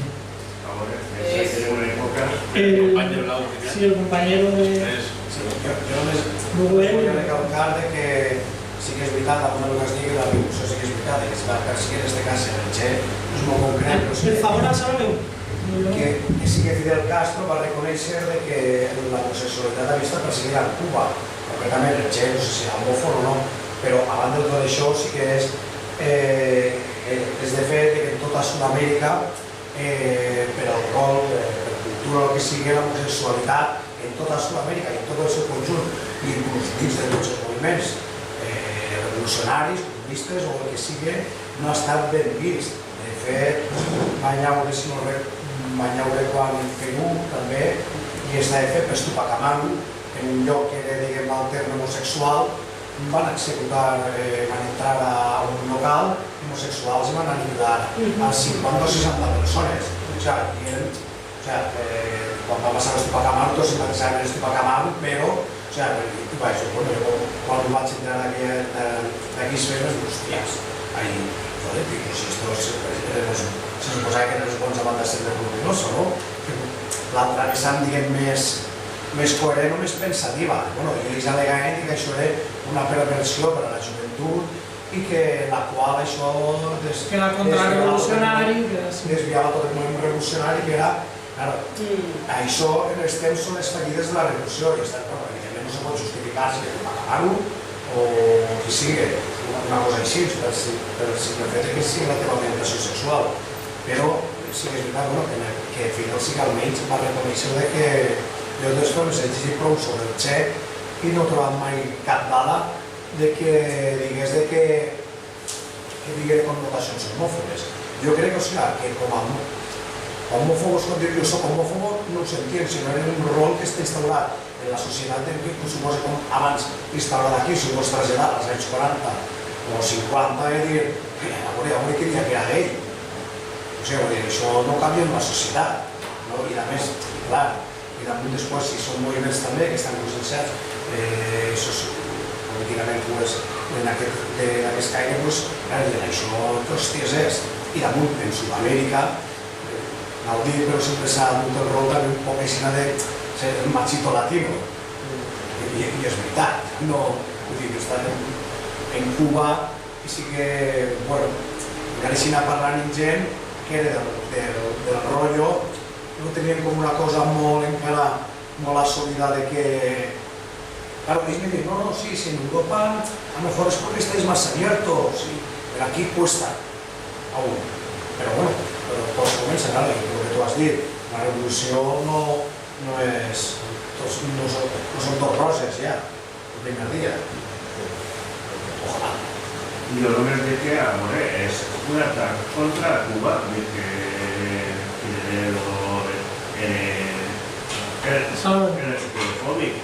S3: El compañero de...
S8: Jo volia recalcar que sí que és veritat, alguna vegada es digui que la revolució sí que és veritat, que si va perseguir en este cas el Che és molt concret, però sí que sí que Fidel Castro va reconèixer que la homosexualitat havia estat perseguida a Cuba, concretament el Che, no sé si era homòfob o no, però a banda de tot això sí que és de fet que en tota Sud-amèrica per al rol, per cultura o el que sigui, l'homosexualitat en tota Sud-amèrica i en tot el seu conjunt, i inclús dins de tots els moviments revolucionaris, comunistes o el que sigui, no ha estat ben vist. De fet, van llaure quan en Perú també, i estava fet per Tupac Amaru, en un lloc que era, diguem, altern homosexual, van executar, van entrar a un local homosexuals i van aniquilar a 50 o 60 persones. Quan va passar l'Tupac Amaru, tots simpatitzaven l'Tupac Amaru, però quan vaig entrar d'aquí es feien les hòsties. Si se suposava que eren els bons davant de ser revolucionosos, no? L'altra vessant, diguem, més coherent o més pensativa. Ells al·legaven que això era una perversió per a la joventut i que la qual això desviava tot el moviment revolucionari, que era, això en els temps són les fallides de la revolució i evidentment no se pot justificar si és Tupac Amaru o qui sigui, una cosa així, per fet que sigui la teva orientació sexual. Però sí que és veritat que Fidel sí que almenys va reconèixer que de totes formes he llegit prou sobre el Che i no he trobat mai cap dada que digués que digui connotacions homòfobes. Jo crec que com a homòfobos, quan dic jo soc homòfobo, no ho sentíem, sinó era un rol que està instaurat en la societat que suposa com abans instaurat aquí, si ho vols traslladar als anys 40 o 50 i dir, avui que dia que era gay. Això no canvia en la societat. I a més, clar, i damunt després, si són moviments també que estan conscienciats, políticament en aquest caire, això hòsties és. I damunt, en Sud-amèrica, no ho dic, però sempre s'ha dut el rol també un poc així de ser el machito latino. I és veritat, vull dir que estan en Cuba i sí que, encara així anar parlant amb gent que era del rotllo, no tenien com una cosa molt encara molt assolida de que... Claro, ells me diuen, no, sí, en Europa a lo mejor es porque estáis más abiertos, pero aquí cuesta aún. Però bueno, tots comencen, el que tu has dit, la revolució no són tot roses ja, el primer dia. Ojalà.
S9: Jo només dic que, és un atac contra Cuba, que Fidel era xenofòbic.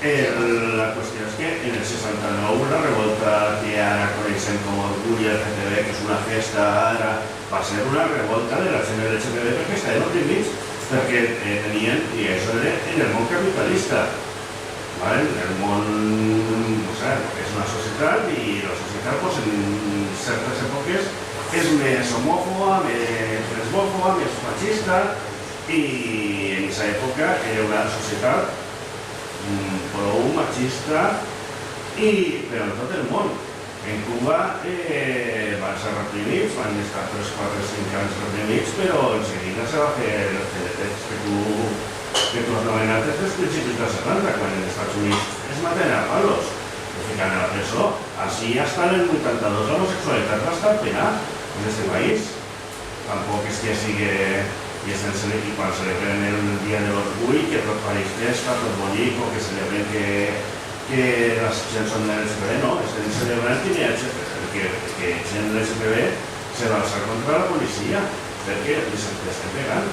S9: La qüestió és que en el 69 la revolta que ara coneixem com a Orgull LGTB, que és una festa ara, va ser una revolta de la gent LGTB perquè estaven oprimits, perquè tenien, i això era en el món capitalista. En el món, és una societat i la societat societat pues, en certes èpoques és més homòfoba, més lesbòfoba, més machista, i en aquesta època era una societat prou machista però en tot el món. En Cuba van ser reprimits, van estar 3, 4, 5 anys reprimits, però en seguida se va fer el CDT que tu has nomenat des dels principis dels 70, quan en Estats Units es maten a palos, es fican a la presó. Així hasta el 82 l'homosexualitat va estar penal en aquest país. Tampoc és que sigui i quan celebren el dia de l'orgull, que tot París està tot bonic o que celebren que les gent són de l'SPB, no, estem celebrant que gent de l'SPB se va alçar contra la policia perquè les estem pegant.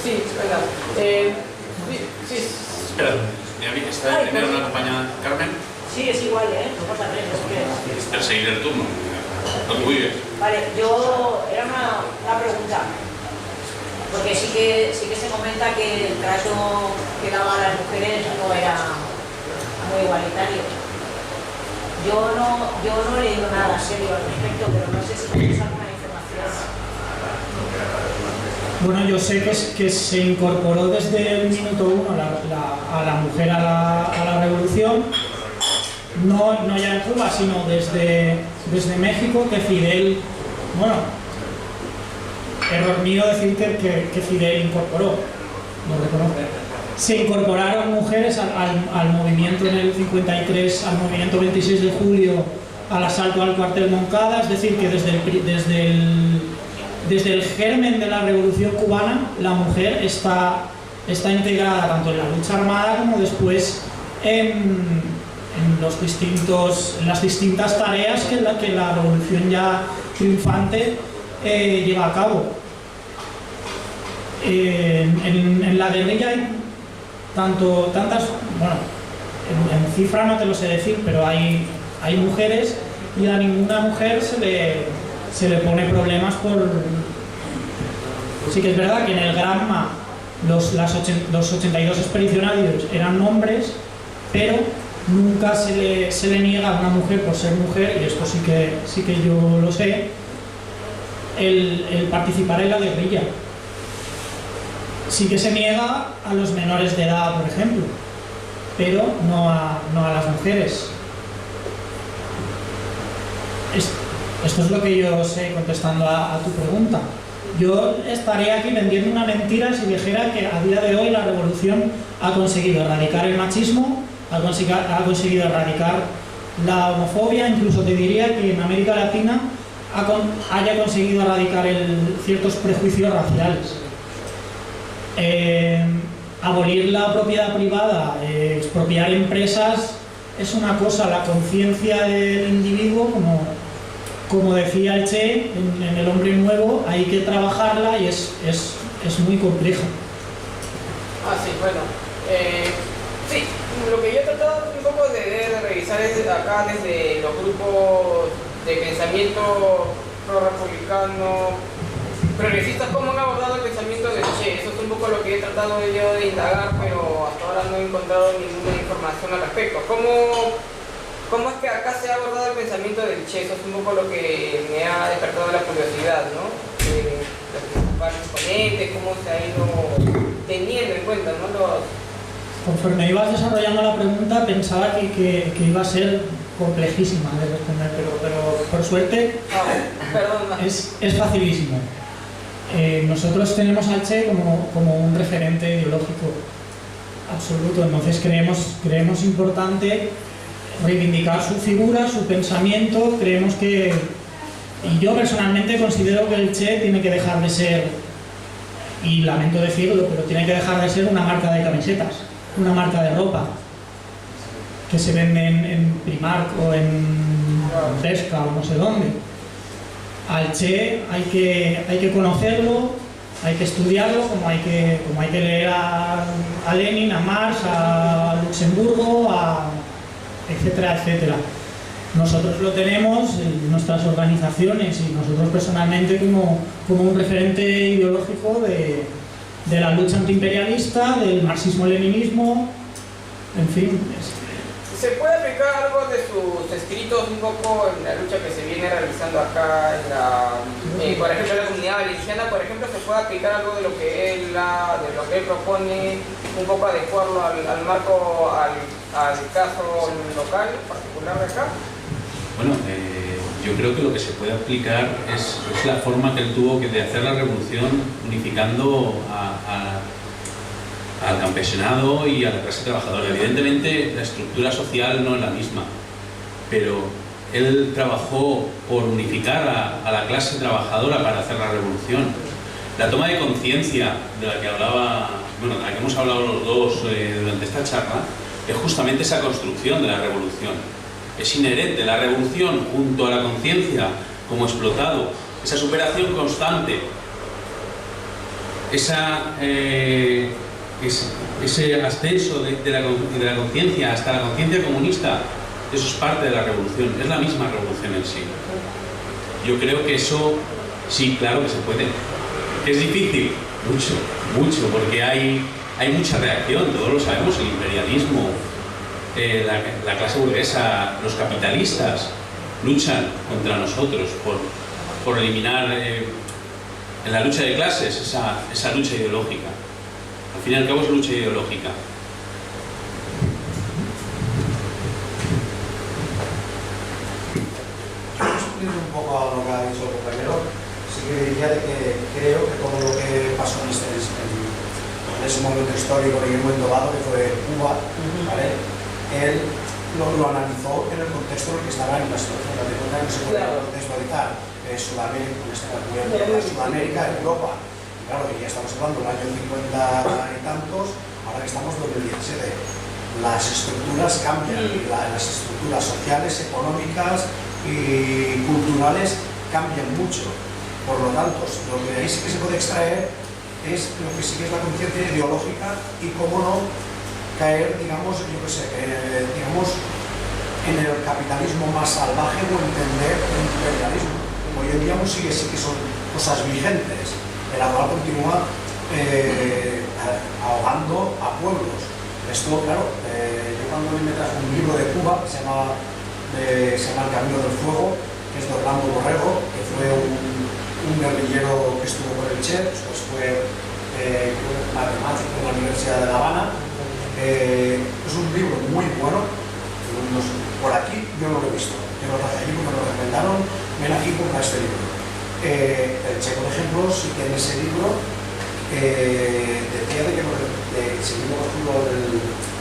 S10: Sí, espera. Sí.
S2: Espera, ¿tenía una compañera Carmen?
S11: Sí, es igual, no pasa nada.
S2: Es perseguir el turno. No te huyes.
S11: Vale, era una pregunta. Porque sí que se comenta que el trato que daba a las mujeres no era muy igualitario. Yo no he leído nada serio al respecto, pero no sé si tenéis alguna información.
S3: Bueno, yo sé que se incorporó desde el minuto 1 a la mujer a la revolución, no ya en Cuba, sino desde México, que Fidel, bueno, error mío decir que Fidel incorporó, lo reconozco. Se incorporaron mujeres al movimiento en el 53, al movimiento 26 de julio, al asalto al cuartel Moncada, es decir, que desde el germen de la Revolución Cubana, la mujer está integrada tanto en la lucha armada como después en las distintas tareas que la Revolución ya triunfante lleva a cabo. En la guerrilla hay tantas, bueno, en cifra no te lo sé decir, pero hay mujeres y a ninguna mujer se le pone problemas por... Sí que es verdad que en el Granma los 82 expedicionarios eran hombres, pero nunca se le niega a una mujer por ser mujer, y esto sí que yo lo sé, el participar en la guerrilla. Sí que se niega a los menores de edad, por ejemplo, pero no a las mujeres. Esto es lo que yo sé contestando a tu pregunta. Yo estaría aquí vendiendo una mentira si dijera que a día de hoy la revolución ha conseguido erradicar el machismo, ha conseguido erradicar la homofobia, incluso te diría que en América Latina haya conseguido erradicar ciertos prejuicios raciales. Abolir la propiedad privada, expropiar empresas, es una cosa. La conciencia del individuo, como decía el Che en El hombre nuevo, hay que trabajarla y es muy complejo.
S10: Sí, bueno. Sí, lo que yo he tratado un poco de revisar es acá desde los grupos de pensamiento pro-republicano, progresistas, cómo han abordado el pensamiento del Che. Eso es un poco lo que he tratado yo de indagar, pero hasta ahora no he encontrado ninguna información al respecto. ¿Cómo es que acá se ha abordado el pensamiento del Che? Eso es un poco lo que me ha despertado la curiosidad, ¿no? Los principales exponentes, cómo se ha ido teniendo en cuenta, ¿no?
S3: Conforme ibas desarrollando la pregunta, pensaba que iba a ser complejísima de responder, pero por suerte es facilísimo. Nosotros tenemos al Che como un referente ideológico absoluto, entonces creemos importante reivindicar su figura, su pensamiento. Creemos que, y yo personalmente considero que el Che tiene que dejar de ser, y lamento decirlo, pero tiene que dejar de ser una marca de camisetas, una marca de ropa que se vende en Primark o en Pesca o no sé dónde. Al Che hay que conocerlo, hay que estudiarlo, como hay que leer a Lenin, a Marx, a Luxemburgo, etcétera, etcétera. Nosotros lo tenemos en nuestras organizaciones y nosotros personalmente como un referente ideológico de la lucha antiimperialista, del marxismo-leninismo, en fin.
S10: ¿se puede aplicar algo de sus escritos un poco en la lucha que se viene realizando acá en la, por ejemplo, en la comunidad valenciana, por ejemplo, se puede aplicar algo de lo que él propone, un poco adecuarlo al marco, al caso local particular de acá?
S2: Bueno, yo creo que lo que se puede aplicar es la forma que él tuvo de hacer la revolución unificando al campesinado y a la clase trabajadora. Evidentemente la estructura social no es la misma, pero él trabajó por unificar a la clase trabajadora para hacer la revolución. La toma de conciencia de la que hablaba, bueno, de la que hemos hablado los dos durante esta charla, es justamente esa construcción de la revolución. Es inherente la revolución junto a la conciencia como explotado, esa superación constante, ese ascenso de la conciencia hasta la conciencia comunista. Eso es parte de la revolución, es la misma revolución en sí. Yo creo que eso sí, claro que se puede. Es difícil, mucho, porque hay mucha reacción, todos lo sabemos, el imperialismo, la clase burguesa, los capitalistas luchan contra nosotros por eliminar en la lucha de clases esa lucha ideológica. Al fin y al cabo es lucha ideológica.
S8: Un poco a lo que ha dicho el compañero, sí que diría de que creo que todo lo que pasó en ese momento histórico en el momento dado, que fue Cuba, ¿vale? Él lo analizó en el contexto en el que estaba en la situación de la que se podía desvalorizar Sudamérica, en este caso Sudamérica, Europa. Claro, que ya estamos hablando del año 50 y tantos, ahora que estamos en 2017. Las estructuras cambian, las estructuras sociales, económicas y culturales cambian mucho. Por lo tanto, lo que ahí sí que se puede extraer es lo que sí que es la conciencia ideológica y cómo no caer, digamos, yo qué sé, digamos, en el capitalismo más salvaje o entender el imperialismo. Hoy en día sí que son cosas vigentes. El actual continúa ahogando a pueblos. Esto, claro, yo cuando me traje un libro de Cuba, se llama El Camino del Fuego, que es de Orlando Borrego, que fue un guerrillero que estuvo con el Che, después fue matemático en la Universidad de La Habana. Es un libro muy bueno, por aquí yo no lo he visto, yo lo traje allí porque me lo recomendaron, ven aquí compra este libro. El Che, por ejemplo, sí que en ese libro decía de que siguiendo por ejemplo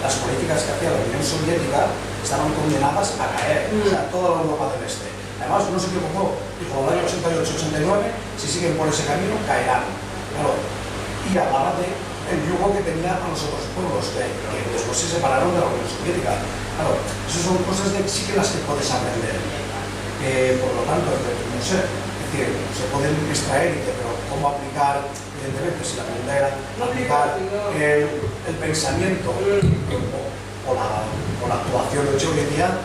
S8: las políticas que hacía la Unión Soviética estaban condenadas a caer, o sea, toda la Europa del Este. Además, no se equivocó, dijo, en el año 88-89, si siguen por ese camino, caerán. Claro, y hablaba de el yugo que tenía a los otros pueblos, que después se separaron de la Unión Soviética. Claro, esas son cosas de sí que las que puedes aprender. Por lo tanto, no sé, es decir, se pueden extraer, pero ¿cómo aplicar? Evidentemente, si la pregunta era aplicar el pensamiento o la actuación de hecho hoy en día,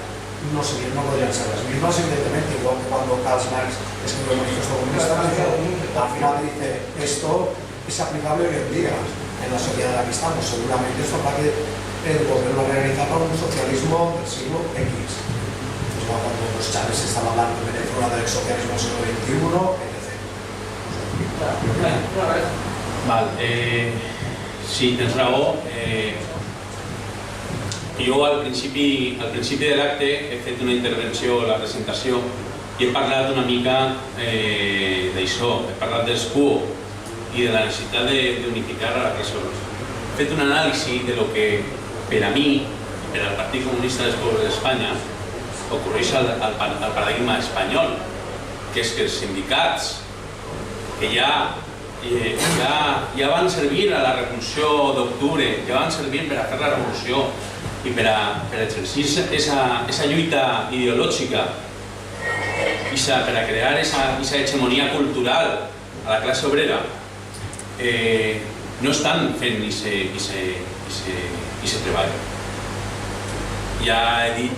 S8: no podrían ser las mismas, evidentemente, igual que cuando Karl Marx escribió el Manifiesto Comunista, al final dice, esto es aplicable hoy en día en la sociedad en la que estamos. Seguramente esto habrá que volverlo a realizar para un socialismo del siglo X. Pues cuando los Chávez estaban hablando de Venezuela del socialismo del siglo XXI, etc.
S2: Val, sí, tens raó. Jo al principi de l'acte he fet una intervenció a la presentació i he parlat una mica d'això, he parlat dels PUO i de la necessitat d'unificar a la classe obrera. He fet un anàlisi de lo que per a mi, per al Partit Comunista dels Pobles d'Espanya, ocorreix al paradigma espanyol, que és que els sindicats que ja van servir a la revolució d'octubre, ja van servir per a fer la revolució i per a exercir esa lluita ideològica i per a crear esa hegemonia cultural a la classe obrera, no estan fent i se treball. Ja he dit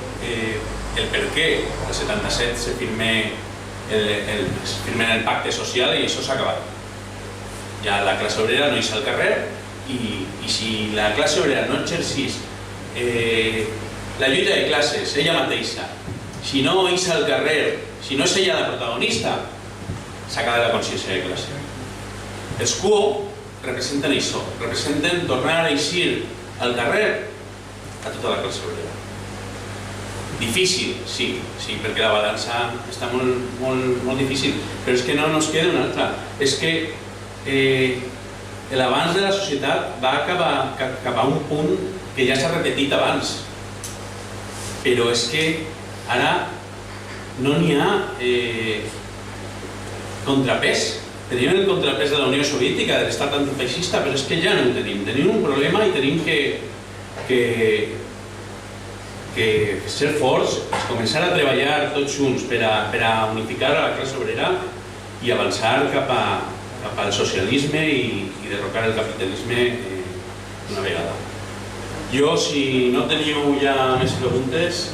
S2: el per què el 77 se firmen el pacte social i això s'ha acabat. Ja la classe obrera no hi és al carrer i si la classe obrera no exercís la lluita de classes, ella mateixa. Si no ix al carrer, si no és ella la protagonista, s'ha quedat la consciència de classe. Els quo representen això, representen tornar a eixir al carrer a tota la classe obrera. Difícil, sí, perquè la balança està molt difícil, però és que no ens queda una altra. És que l'avanç de la societat va cap a un punt que ja s'ha repetit abans, però és que ara no n'hi ha contrapès. Tenim el contrapès de la Unió Soviètica, de l'estat antifeixista, però és que ja no ho tenim. Tenim un problema i tenim que ser forts, començar a treballar tots junts per a unificar la classe obrera i avançar cap al socialisme i derrocar el capitalisme d'una vegada. Jo, si no teniu ja més preguntes,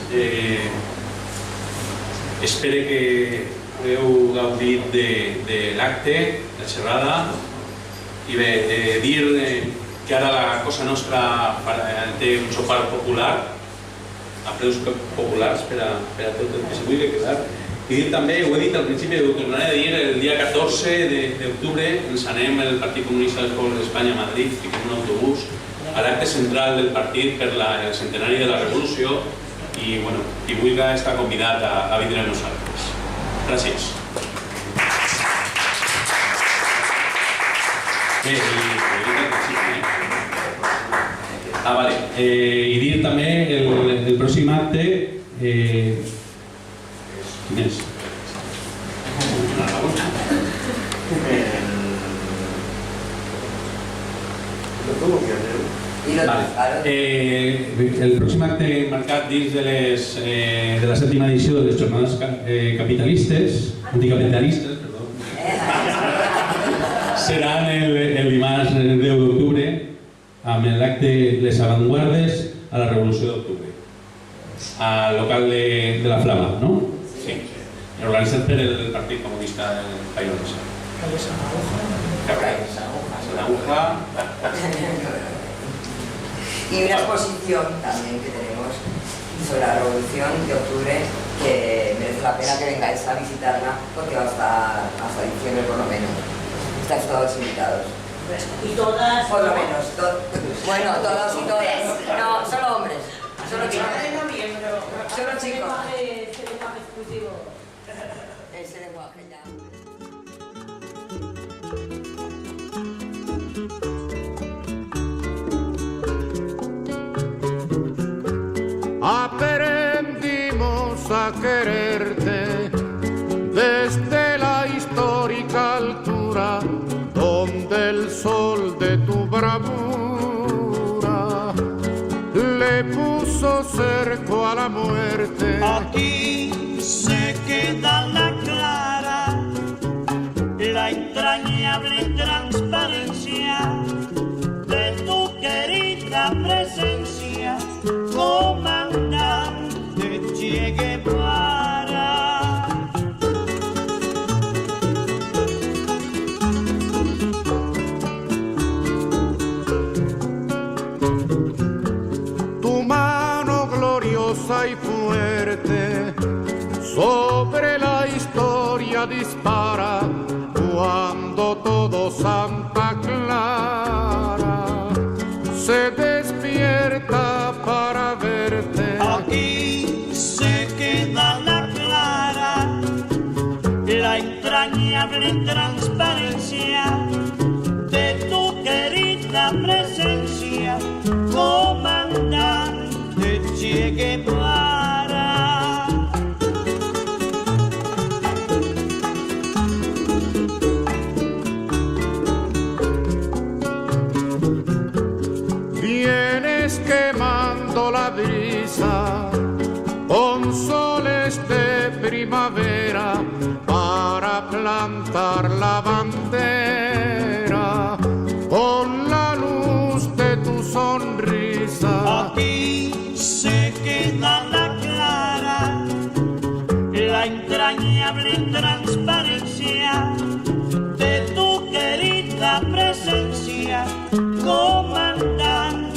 S2: espero que heu gaudit de l'acte, la xerrada, i bé, dir que ara la Cosa Nostra té un sopar popular, a preus populars per a tot el que s'hi vulgui quedar. I dir també, ho he dit al principi, ho tornaré a dir, el dia 14 d'octubre ens anem el Partit Comunista del Poble d'Espanya a Madrid, fiquem un autobús a l'acte central del partit per el centenari de la Revolució i, bueno, qui vulgui està convidat a vindre amb nosaltres. Gràcies. Bé, i ho he dit al principi, vale. I dir també el pròxim acte quin és? El pròxim acte marcat dins de la 7ª edició de les jornades anticapitalistes seran el dimarts 10 d'octubre amb l'acte Les Avantguardes a la Revolució d'Octubre, al local de la Flama, ¿no? Sí. Organitzat per el Partit Comunista del País Valencià.
S4: Y una exposición también que tenemos sobre la Revolución de Octubre que merece la pena que vengáis a visitarla porque va a estar hasta diciembre por lo menos. Estáis todos invitados.
S11: Y todas...
S4: Por lo menos. Bueno, todos y todas. No, solo hombres. Solo chicos. Solo chicos.
S11: Ese lenguaje exclusivo.
S4: Ese lenguaje ya.
S5: Aprendimos a quererte desde la histórica altura donde el sol de tu bravura le puso cerco a la muerte.
S12: Aquí se queda la clara, la entrañable transparencia de tu querida presencia, comandante Che Guevara.
S5: Tu mano gloriosa y fuerte sobre la historia dispara cuando todo Santa Clara se despierta para verte.
S12: Aquí se queda la clara, la entrañable transparencia de tu querida presencia, comandante Che Guevara.
S5: Vienes quemando la brisa con soles de primavera para plantar la bandera con la luz de tu sonrisa.
S12: Aquí se queda la clara, la entrañable transparencia de tu querida presencia, comandante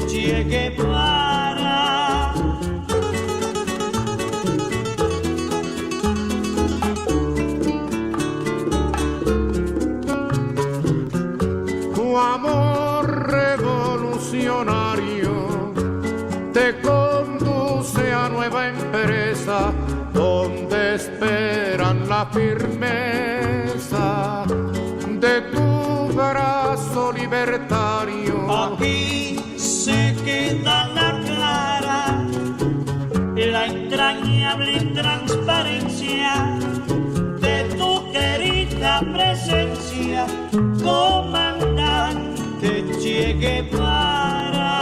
S12: Che Guevara.
S5: firmeza de tu brazo libertario.
S12: Aquí se queda la clara, la entrañable transparencia de tu querida presencia, comandante Che Guevara.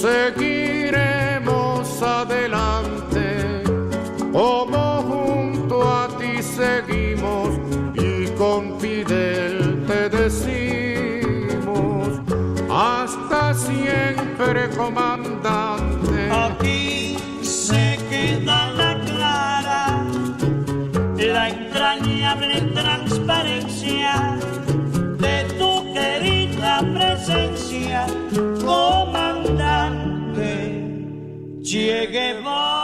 S5: Seguiremos adelante, como junto a ti seguimos, y con Fidel te decimos, hasta siempre, comandante.
S12: Aquí se queda la clara, la entrañable transparencia de tu querida presencia, comandante Che Guevara.